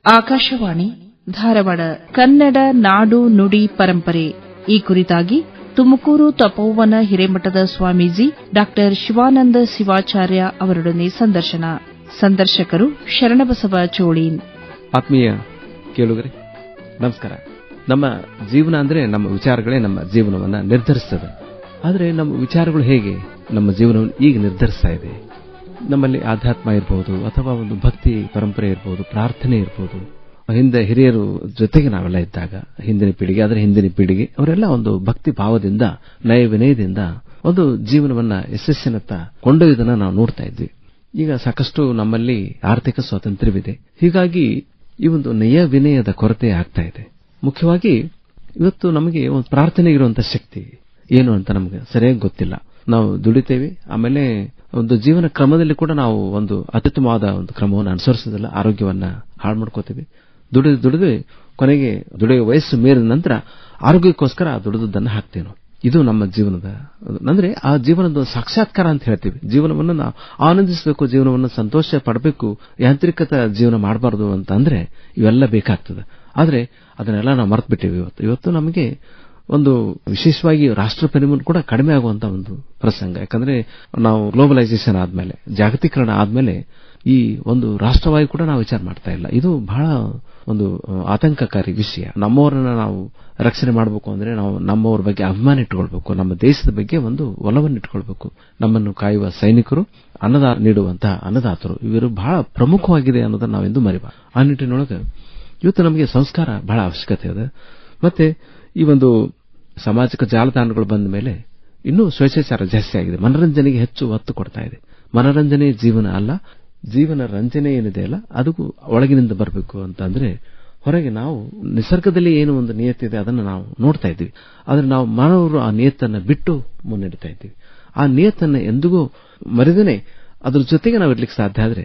ಆಕಾಶವಾಣಿ ಧಾರವಾಡ ಕನ್ನಡ ನಾಡು ನುಡಿ ಪರಂಪರೆ ಈ ಕುರಿತಾಗಿ ತುಮಕೂರು ತಪೋವನ ಹಿರೇಮಠದ ಸ್ವಾಮೀಜಿ ಡಾ ಶಿವಾನಂದ ಶಿವಾಚಾರ್ಯ ಅವರೊಡನೆ ಸಂದರ್ಶನ. ಸಂದರ್ಶಕರು ಶರಣಬಸವ ಚೋಳೀನ್. ಆತ್ಮೀಯ ಕೇಳುಗರೆ ನಮಸ್ಕಾರ. ನಮ್ಮ ಜೀವನ ಅಂದ್ರೆ ನಮ್ಮ ವಿಚಾರಗಳೇ ನಮ್ಮ ಜೀವನವನ್ನ ನಿರ್ಧರಿಸುತ್ತದೆ. ಆದರೆ ನಮ್ಮ ವಿಚಾರಗಳು ಹೇಗೆ ನಮ್ಮ ಜೀವನವನ್ನು ಈಗ ನಿರ್ಧರಿಸ್ತಾ ಇದೆ? ನಮ್ಮಲ್ಲಿ ಆಧ್ಯಾತ್ಮ ಇರಬಹುದು, ಅಥವಾ ಒಂದು ಭಕ್ತಿ ಪರಂಪರೆ ಇರಬಹುದು, ಪ್ರಾರ್ಥನೆ ಇರಬಹುದು. ಹಿಂದೆ ಹಿರಿಯರು ಜೊತೆಗೆ ನಾವೆಲ್ಲ ಇದ್ದಾಗ ಹಿಂದಿನ ಪೀಳಿಗೆ ಅವರೆಲ್ಲ ಒಂದು ಭಕ್ತಿ ಭಾವದಿಂದ, ನಯ ವಿನಯದಿಂದ ಒಂದು ಜೀವನವನ್ನ ಯಶಸ್ಸಿನತ್ತ ಕೊಂಡೊಯ್ಯುವುದನ್ನು ನಾವು ನೋಡ್ತಾ ಇದ್ವಿ. ಈಗ ಸಾಕಷ್ಟು ನಮ್ಮಲ್ಲಿ ಆರ್ಥಿಕ ಸ್ವಾತಂತ್ರ್ಯವಿದೆ. ಹೀಗಾಗಿ ಈ ಒಂದು ನಯ ವಿನಯದ ಕೊರತೆ ಆಗ್ತಾ ಇದೆ. ಮುಖ್ಯವಾಗಿ ಇವತ್ತು ನಮಗೆ ಒಂದು ಪ್ರಾರ್ಥನೆಗಿರುವಂತಹ ಶಕ್ತಿ ಏನು ಅಂತ ನಮಗೆ ಸರಿಯಾಗಿ ಗೊತ್ತಿಲ್ಲ. ನಾವು ದುಡಿತೇವೆ, ಆಮೇಲೆ ಒಂದು ಜೀವನ ಕ್ರಮದಲ್ಲಿ ಕೂಡ ನಾವು ಒಂದು ಅತ್ಯುತ್ತಮವಾದ ಒಂದು ಕ್ರಮವನ್ನು ಅನುಸರಿಸೋದಿಲ್ಲ, ಆರೋಗ್ಯವನ್ನ ಹಾಳು ಮಾಡ್ಕೋತೀವಿ. ದುಡಿದು ಕೊನೆಗೆ ದುಡಿಯುವ ವಯಸ್ಸು ಮೇರಿದ ನಂತರ ಆರೋಗ್ಯಕ್ಕೋಸ್ಕರ ದುಡಿದದ್ದನ್ನು ಹಾಕ್ತೇವೆ. ಇದು ನಮ್ಮ ಜೀವನದ ಅಂದ್ರೆ ಆ ಜೀವನದ ಸಾಕ್ಷಾತ್ಕಾರ ಅಂತ ಹೇಳ್ತೀವಿ. ಜೀವನವನ್ನು ನಾವು ಆನಂದಿಸಬೇಕು, ಜೀವನವನ್ನು ಸಂತೋಷ ಪಡಬೇಕು, ಯಾಂತ್ರಿಕತ ಜೀವನ ಮಾಡಬಾರದು ಅಂತ ಅಂದ್ರೆ ಇವೆಲ್ಲ ಬೇಕಾಗ್ತದೆ. ಆದ್ರೆ ಅದನ್ನೆಲ್ಲ ನಾವು ಮರ್ತು ಬಿಟ್ಟಿವಿ. ಇವತ್ತು ನಮಗೆ ಒಂದು ವಿಶೇಷವಾಗಿ ರಾಷ್ಟ್ರ ಪ್ರೇಮ ಕೂಡ ಕಡಿಮೆ ಆಗುವಂತ ಒಂದು ಪ್ರಸಂಗ. ಯಾಕಂದ್ರೆ ನಾವು ಗ್ಲೋಬಲೈಸೇಷನ್ ಆದ್ಮೇಲೆ, ಜಾಗತೀಕರಣ ಆದ್ಮೇಲೆ ಈ ಒಂದು ರಾಷ್ಟ್ರವಾಗಿ ಕೂಡ ನಾವು ವಿಚಾರ ಮಾಡ್ತಾ ಇಲ್ಲ. ಇದು ಬಹಳ ಒಂದು ಆತಂಕಕಾರಿ ವಿಷಯ. ನಮ್ಮವರನ್ನ ನಾವು ರಕ್ಷಣೆ ಮಾಡಬೇಕು ಅಂದ್ರೆ ನಾವು ನಮ್ಮವರ ಬಗ್ಗೆ ಅಭಿಮಾನ ಇಟ್ಕೊಳ್ಬೇಕು, ನಮ್ಮ ದೇಶದ ಬಗ್ಗೆ ಒಂದು ಒಲವನ್ನು ಇಟ್ಕೊಳ್ಬೇಕು. ನಮ್ಮನ್ನು ಕಾಯುವ ಸೈನಿಕರು, ಅನ್ನದಾನ ನೀಡುವಂತಹ ಅನ್ನದಾತರು, ಇವರು ಬಹಳ ಪ್ರಮುಖವಾಗಿದೆ ಅನ್ನೋದನ್ನ ನಾವೆಂದು ಮರಿಬಾರದು. ಆ ನಿಟ್ಟಿನೊಳಗೆ ಇವತ್ತು ನಮಗೆ ಸಂಸ್ಕಾರ ಬಹಳ ಅವಶ್ಯಕತೆ ಇದೆ. ಮತ್ತೆ ಈ ಒಂದು ಸಾಮಾಜಿಕ ಜಾಲತಾಣಗಳು ಬಂದ ಮೇಲೆ ಇನ್ನೂ ಸ್ವೇಚ್ಛಾಚಾರ ಜಾಸ್ತಿ ಆಗಿದೆ. ಮನರಂಜನೆಗೆ ಹೆಚ್ಚು ಒತ್ತು ಕೊಡ್ತಾ ಇದೆ. ಮನರಂಜನೆ ಜೀವನ ಅಲ್ಲ, ಜೀವನ ರಂಜನೆ ಏನಿದೆ ಅಲ್ಲ ಅದು ಒಳಗಿನಿಂದ ಬರಬೇಕು ಅಂತ ಅಂದ್ರೆ ಹೊರಗೆ ನಾವು ನಿಸರ್ಗದಲ್ಲಿ ಏನು ಒಂದು ನಿಯತ್ತಿದೆ ಅದನ್ನು ನಾವು ನೋಡ್ತಾ ಇದ್ದೀವಿ. ಆದ್ರೆ ನಾವು ಮಾನವರು ಆ ನಿಯತ್ತನ್ನು ಬಿಟ್ಟು ಮುನ್ನಡೆತಾ ಇದ್ದೀವಿ. ಆ ನಿಯತ್ತನ್ನು ಎಂದಿಗೂ ಮರೆದೇನೆ ಅದ್ರ ಜೊತೆಗೆ ನಾವು ಇರ್ಲಿಕ್ಕೆ ಸಾಧ್ಯ. ಆದ್ರೆ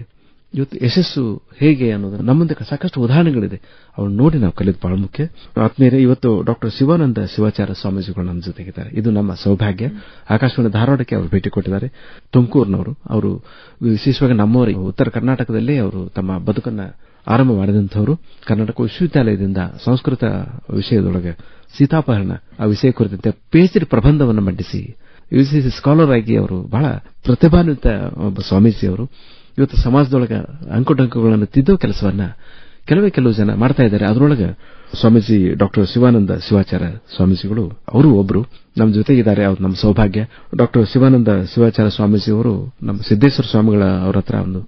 ಇವತ್ತು ಯಶಸ್ಸು ಹೇಗೆ ಅನ್ನೋದು ನಮ್ಮ ಮುಂದೆ ಸಾಕಷ್ಟು ಉದಾಹರಣೆಗಳಿದೆ. ಅವಳು ನೋಡಿ ನಾವು ಕಲಿಯೋದು ಬಹಳ ಮುಖ್ಯ. ಆತ್ಮೀಯರೇ, ಇವತ್ತು ಡಾಕ್ಟರ್ ಶಿವಾನಂದ ಶಿವಾಚಾರ್ಯ ಸ್ವಾಮೀಜಿಗಳು ನಮ್ಮ ಜೊತೆಗಿದ್ದಾರೆ. ಇದು ನಮ್ಮ ಸೌಭಾಗ್ಯ. ಆಕಾಶವಾಣಿ ಧಾರವಾಡಕ್ಕೆ ಅವರು ಭೇಟಿ ಕೊಟ್ಟಿದ್ದಾರೆ. ತುಮಕೂರಿನವರು. ಅವರು ವಿಶೇಷವಾಗಿ ನಮ್ಮವರಿಗೆ ಉತ್ತರ ಕರ್ನಾಟಕದಲ್ಲಿ ಅವರು ತಮ್ಮ ಬದುಕನ್ನ ಆರಂಭ ಮಾಡಿದಂಥವರು. ಕರ್ನಾಟಕ ವಿಶ್ವವಿದ್ಯಾಲಯದಿಂದ ಸಂಸ್ಕೃತ ವಿಷಯದೊಳಗೆ ಸೀತಾಪಹರಣ ಆ ವಿಷಯ ಕುರಿತಂತೆ ಪಿಎಚ್ಡಿ ಪ್ರಬಂಧವನ್ನು ಮಂಡಿಸಿ ಯುಜಿಸಿ ಸ್ಕಾಲರ್ ಆಗಿ ಅವರು ಬಹಳ ಪ್ರತಿಭಾನ್ವಿತ ಒಬ್ಬ ಸ್ವಾಮೀಜಿ ಅವರು. ಇವತ್ತು ಸಮಾಜದೊಳಗೆ ಅಂಕುಡಂಕುಗಳನ್ನು ತಿದ್ದೋ ಕೆಲಸವನ್ನ ಕೆಲವು ಜನ ಮಾಡ್ತಾ ಇದ್ದಾರೆ. ಅದರೊಳಗೆ ಸ್ವಾಮೀಜಿ ಡಾಕ್ಟರ್ ಶಿವಾನಂದ ಶಿವಾಚಾರ್ಯ ಸ್ವಾಮೀಜಿಗಳು ಅವರು ಒಬ್ರು ನಮ್ಮ ಜೊತೆಗಿದ್ದಾರೆ. ಅವ್ರು ನಮ್ಮ ಸೌಭಾಗ್ಯ. ಡಾಕ್ಟರ್ ಶಿವಾನಂದ ಶಿವಾಚಾರ್ಯ ಸ್ವಾಮೀಜಿ ಅವರು ನಮ್ಮ ಸಿದ್ದೇಶ್ವರ ಸ್ವಾಮಿಗಳ ಅವರ ಹತ್ರ ಒಂದು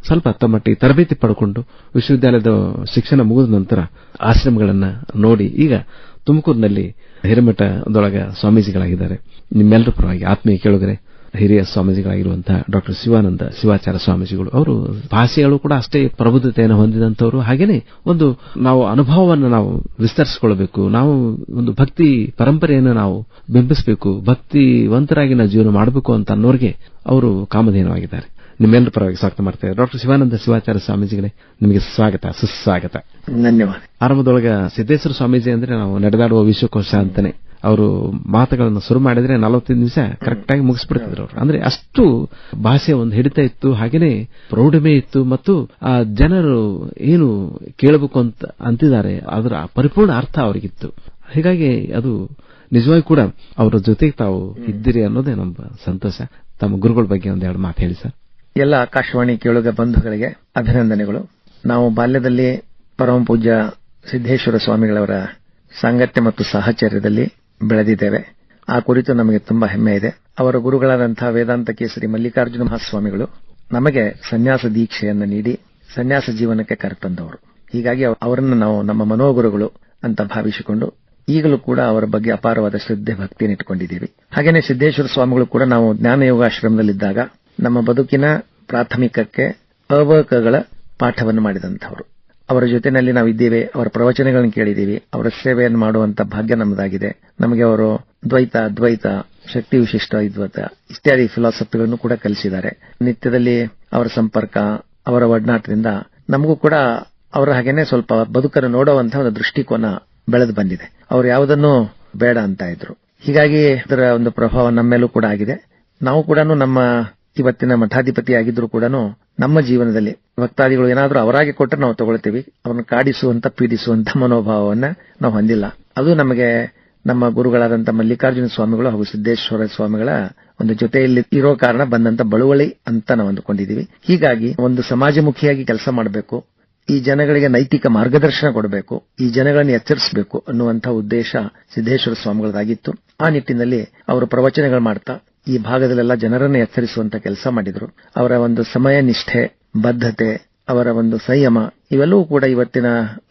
ಸ್ವಲ್ಪ ತಮ್ಮಟ್ಟಿ ತರಬೇತಿ ಪಡ್ಕೊಂಡು ವಿಶ್ವವಿದ್ಯಾಲಯದ ಶಿಕ್ಷಣ ಮುಗಿದ ನಂತರ ಆಶ್ರಮಗಳನ್ನ ನೋಡಿ ಈಗ ತುಮಕೂರಿನಲ್ಲಿ ಹಿರೇಮಠದೊಳಗ ಸ್ವಾಮೀಜಿಗಳಾಗಿದ್ದಾರೆ. ನಿಮ್ಮೆಲ್ಲರ ಪರವಾಗಿ ಆತ್ಮೀಯ ಕೇಳುಗರೆ, ಹಿರಿಯ ಸ್ವಾಮೀಜಿಗಳಾಗಿರುವಂತಹ ಡಾಕ್ಟರ್ ಶಿವಾನಂದ ಶಿವಾಚಾರ್ಯ ಸ್ವಾಮೀಜಿಗಳು ಅವರು ಭಾಷೆಗಳು ಕೂಡ ಅಷ್ಟೇ ಪ್ರಬುದ್ಧತೆಯನ್ನು ಹೊಂದಿದಂತವರು. ಹಾಗೇನೆ ಒಂದು ನಾವು ಅನುಭವವನ್ನು ನಾವು ವಿಸ್ತರಿಸಿಕೊಳ್ಳಬೇಕು, ನಾವು ಒಂದು ಭಕ್ತಿ ಪರಂಪರೆಯನ್ನು ನಾವು ಬಿಂಬಿಸಬೇಕು, ಭಕ್ತಿವಂತರಾಗಿ ನಾವು ಜೀವನ ಮಾಡಬೇಕು ಅಂತ ಅನ್ನೋರಿಗೆ ಅವರು ಕಾಮಧೇನವಾಗಿದ್ದಾರೆ. ನಿಮ್ಮೆಲ್ಲರ ಪರವಾಗಿ ಸ್ವಾಗತ ಮಾಡ್ತೇವೆ. ಡಾಕ್ಟರ್ ಶಿವಾನಂದ ಶಿವಾಚಾರ್ಯ ಸ್ವಾಮೀಜಿಗಳೇ, ನಿಮಗೆ ಸ್ವಾಗತ, ಸುಸ್ವಾಗತ. ಧನ್ಯವಾದ. ಆರಂಭದೊಳಗ ಸಿದ್ದೇಶ್ವರ ಸ್ವಾಮೀಜಿ ಅಂದ್ರೆ ನಾವು ನಡೆದಾಡುವ ವಿಶ್ವಕೋಶ ಅಂತಾನೆ ಅವರು ಮಾತುಗಳನ್ನು ಶುರು ಮಾಡಿದ್ರೆ 45 ನಿಮಿಷ ಕರೆಕ್ಟ್ ಆಗಿ ಮುಗಿಸ್ಬಿಡ್ತಿದ್ರು ಅವರು. ಅಂದ್ರೆ ಅಷ್ಟು ಭಾಷೆ ಒಂದು ಹಿಡಿತ ಇತ್ತು, ಹಾಗೇನೆ ಪ್ರೌಢಮೆ ಇತ್ತು, ಮತ್ತು ಆ ಜನರು ಏನು ಕೇಳಬೇಕು ಅಂತ ಅಂತಿದ್ದಾರೆ ಅದರ ಪರಿಪೂರ್ಣ ಅರ್ಥ ಅವರಿಗಿತ್ತು. ಹೀಗಾಗಿ ಅದು ನಿಜವಾಗಿ ಕೂಡ ಅವರ ಜೊತೆಗೆ ತಾವು ಇದ್ದೀರಿ ಅನ್ನೋದೇ ನಮ್ಮ ಸಂತೋಷ. ತಮ್ಮ ಗುರುಗಳ ಬಗ್ಗೆ ಒಂದೆರಡು ಮಾತು ಹೇಳಿ ಸರ್. ಎಲ್ಲ ಆಕಾಶವಾಣಿ ಕೇಳುಗ ಬಂಧುಗಳಿಗೆ ಅಭಿನಂದನೆಗಳು. ನಾವು ಬಾಲ್ಯದಲ್ಲಿ ಪರಮ ಪೂಜ್ಯ ಸಿದ್ದೇಶ್ವರ ಸ್ವಾಮಿಗಳವರ ಸಾಂಗತ್ಯ ಮತ್ತು ಸಾಹಚರ್ಯದಲ್ಲಿ ಬೆಳೆದಿದ್ದೇವೆ. ಆ ಕುರಿತು ನಮಗೆ ತುಂಬಾ ಹೆಮ್ಮೆ ಇದೆ. ಅವರ ಗುರುಗಳಾದಂತಹ ವೇದಾಂತ ಕೇಸರಿ ಮಲ್ಲಿಕಾರ್ಜುನ ಮಹಾಸ್ವಾಮಿಗಳು ನಮಗೆ ಸನ್ಯಾಸ ದೀಕ್ಷೆಯನ್ನು ನೀಡಿ ಸನ್ಯಾಸ ಜೀವನಕ್ಕೆ ಕರೆತಂದವರು. ಹೀಗಾಗಿ ಅವರನ್ನು ನಾವು ನಮ್ಮ ಮನೋಗುರುಗಳು ಅಂತ ಭಾವಿಸಿಕೊಂಡು ಈಗಲೂ ಕೂಡ ಅವರ ಬಗ್ಗೆ ಅಪಾರವಾದ ಶ್ರದ್ಧೆ ಭಕ್ತಿಯನ್ನು ಇಟ್ಟುಕೊಂಡಿದ್ದೀವಿ. ಹಾಗೇನೆ ಸಿದ್ದೇಶ್ವರ ಸ್ವಾಮಿಗಳು ಕೂಡ ನಾವು ಜ್ಞಾನಯೋಗಾಶ್ರಮದಲ್ಲಿದ್ದಾಗ ನಮ್ಮ ಬದುಕಿನ ಪ್ರಾಥಮಿಕಕ್ಕೆ ಅವಕಗಳ ಪಾಠವನ್ನು ಮಾಡಿದಂಥವರು. ಅವರ ಜೊತೆಯಲ್ಲಿ ನಾವು ಇದ್ದೇವೆ, ಅವರ ಪ್ರವಚನಗಳನ್ನು ಕೇಳಿದ್ದೀವಿ, ಅವರ ಸೇವೆಯನ್ನು ಮಾಡುವಂತ ಭಾಗ್ಯ ನಮ್ಮದಾಗಿದೆ. ನಮಗೆ ಅವರು ದ್ವೈತ, ಅದ್ವೈತ, ಶಕ್ತಿ ವಿಶಿಷ್ಟ ಅದ್ವೈತ ಇತ್ಯಾದಿ ಫಿಲಾಸಫಿಗಳನ್ನು ಕೂಡ ಕಲಿಸಿದ್ದಾರೆ. ನಿತ್ಯದಲ್ಲಿ ಅವರ ಸಂಪರ್ಕ, ಅವರ ಒಡನಾಟದಿಂದ ನಮಗೂ ಕೂಡ ಅವರ ಹಾಗೇನೆ ಸ್ವಲ್ಪ ಬದುಕನ್ನು ನೋಡುವಂತಹ ಒಂದು ದೃಷ್ಟಿಕೋನ ಬೆಳೆದು ಬಂದಿದೆ. ಅವರು ಯಾವುದನ್ನು ಬೇಡ ಅಂತ ಇದ್ರು. ಹೀಗಾಗಿ ಅದರ ಒಂದು ಪ್ರಭಾವ ನಮ್ಮೇಲೂ ಕೂಡ ಆಗಿದೆ. ನಾವು ಕೂಡ ನಮ್ಮ ಇವತ್ತಿನ ಮಠಾಧಿಪತಿ ಆಗಿದ್ರು ಕೂಡ ನಮ್ಮ ಜೀವನದಲ್ಲಿ ಭಕ್ತಾದಿಗಳು ಏನಾದರೂ ಅವರಾಗಿ ಕೊಟ್ಟರೆ ನಾವು ತಗೊಳ್ತೀವಿ. ಅವರನ್ನು ಕಾಡಿಸುವಂತ ಪೀಡಿಸುವಂತ ಮನೋಭಾವವನ್ನ ನಾವು ಹೊಂದಿಲ್ಲ. ಅದು ನಮಗೆ ನಮ್ಮ ಗುರುಗಳಾದಂತಹ ಮಲ್ಲಿಕಾರ್ಜುನ ಸ್ವಾಮಿಗಳು ಹಾಗೂ ಸಿದ್ದೇಶ್ವರ ಸ್ವಾಮಿಗಳ ಒಂದು ಜೊತೆಯಲ್ಲಿ ಇರೋ ಕಾರಣ ಬಂದಂತ ಬಳುವಳಿ ಅಂತ ನಾವು ಅಂದುಕೊಂಡಿದ್ದೀವಿ. ಹೀಗಾಗಿ ಒಂದು ಸಮಾಜಮುಖಿಯಾಗಿ ಕೆಲಸ ಮಾಡಬೇಕು, ಈ ಜನಗಳಿಗೆ ನೈತಿಕ ಮಾರ್ಗದರ್ಶನ ಕೊಡಬೇಕು, ಈ ಜನಗಳನ್ನು ಎಚ್ಚರಿಸಬೇಕು ಅನ್ನುವಂತಹ ಉದ್ದೇಶ ಸಿದ್ದೇಶ್ವರ ಸ್ವಾಮಿಗಳದಾಗಿತ್ತು. ಆ ನಿಟ್ಟಿನಲ್ಲಿ ಅವರು ಪ್ರವಚನಗಳು ಮಾಡ್ತಾ ಈ ಭಾಗದಲ್ಲೆಲ್ಲ ಜನರನ್ನು ಎಚ್ಚರಿಸುವಂತ ಕೆಲಸ ಮಾಡಿದ್ರು. ಅವರ ಒಂದು ಸಮಯ ನಿಷ್ಠೆ, ಬದ್ಧತೆ, ಅವರ ಒಂದು ಸಂಯಮ ಇವೆಲ್ಲವೂ ಕೂಡ ಇವತ್ತಿನ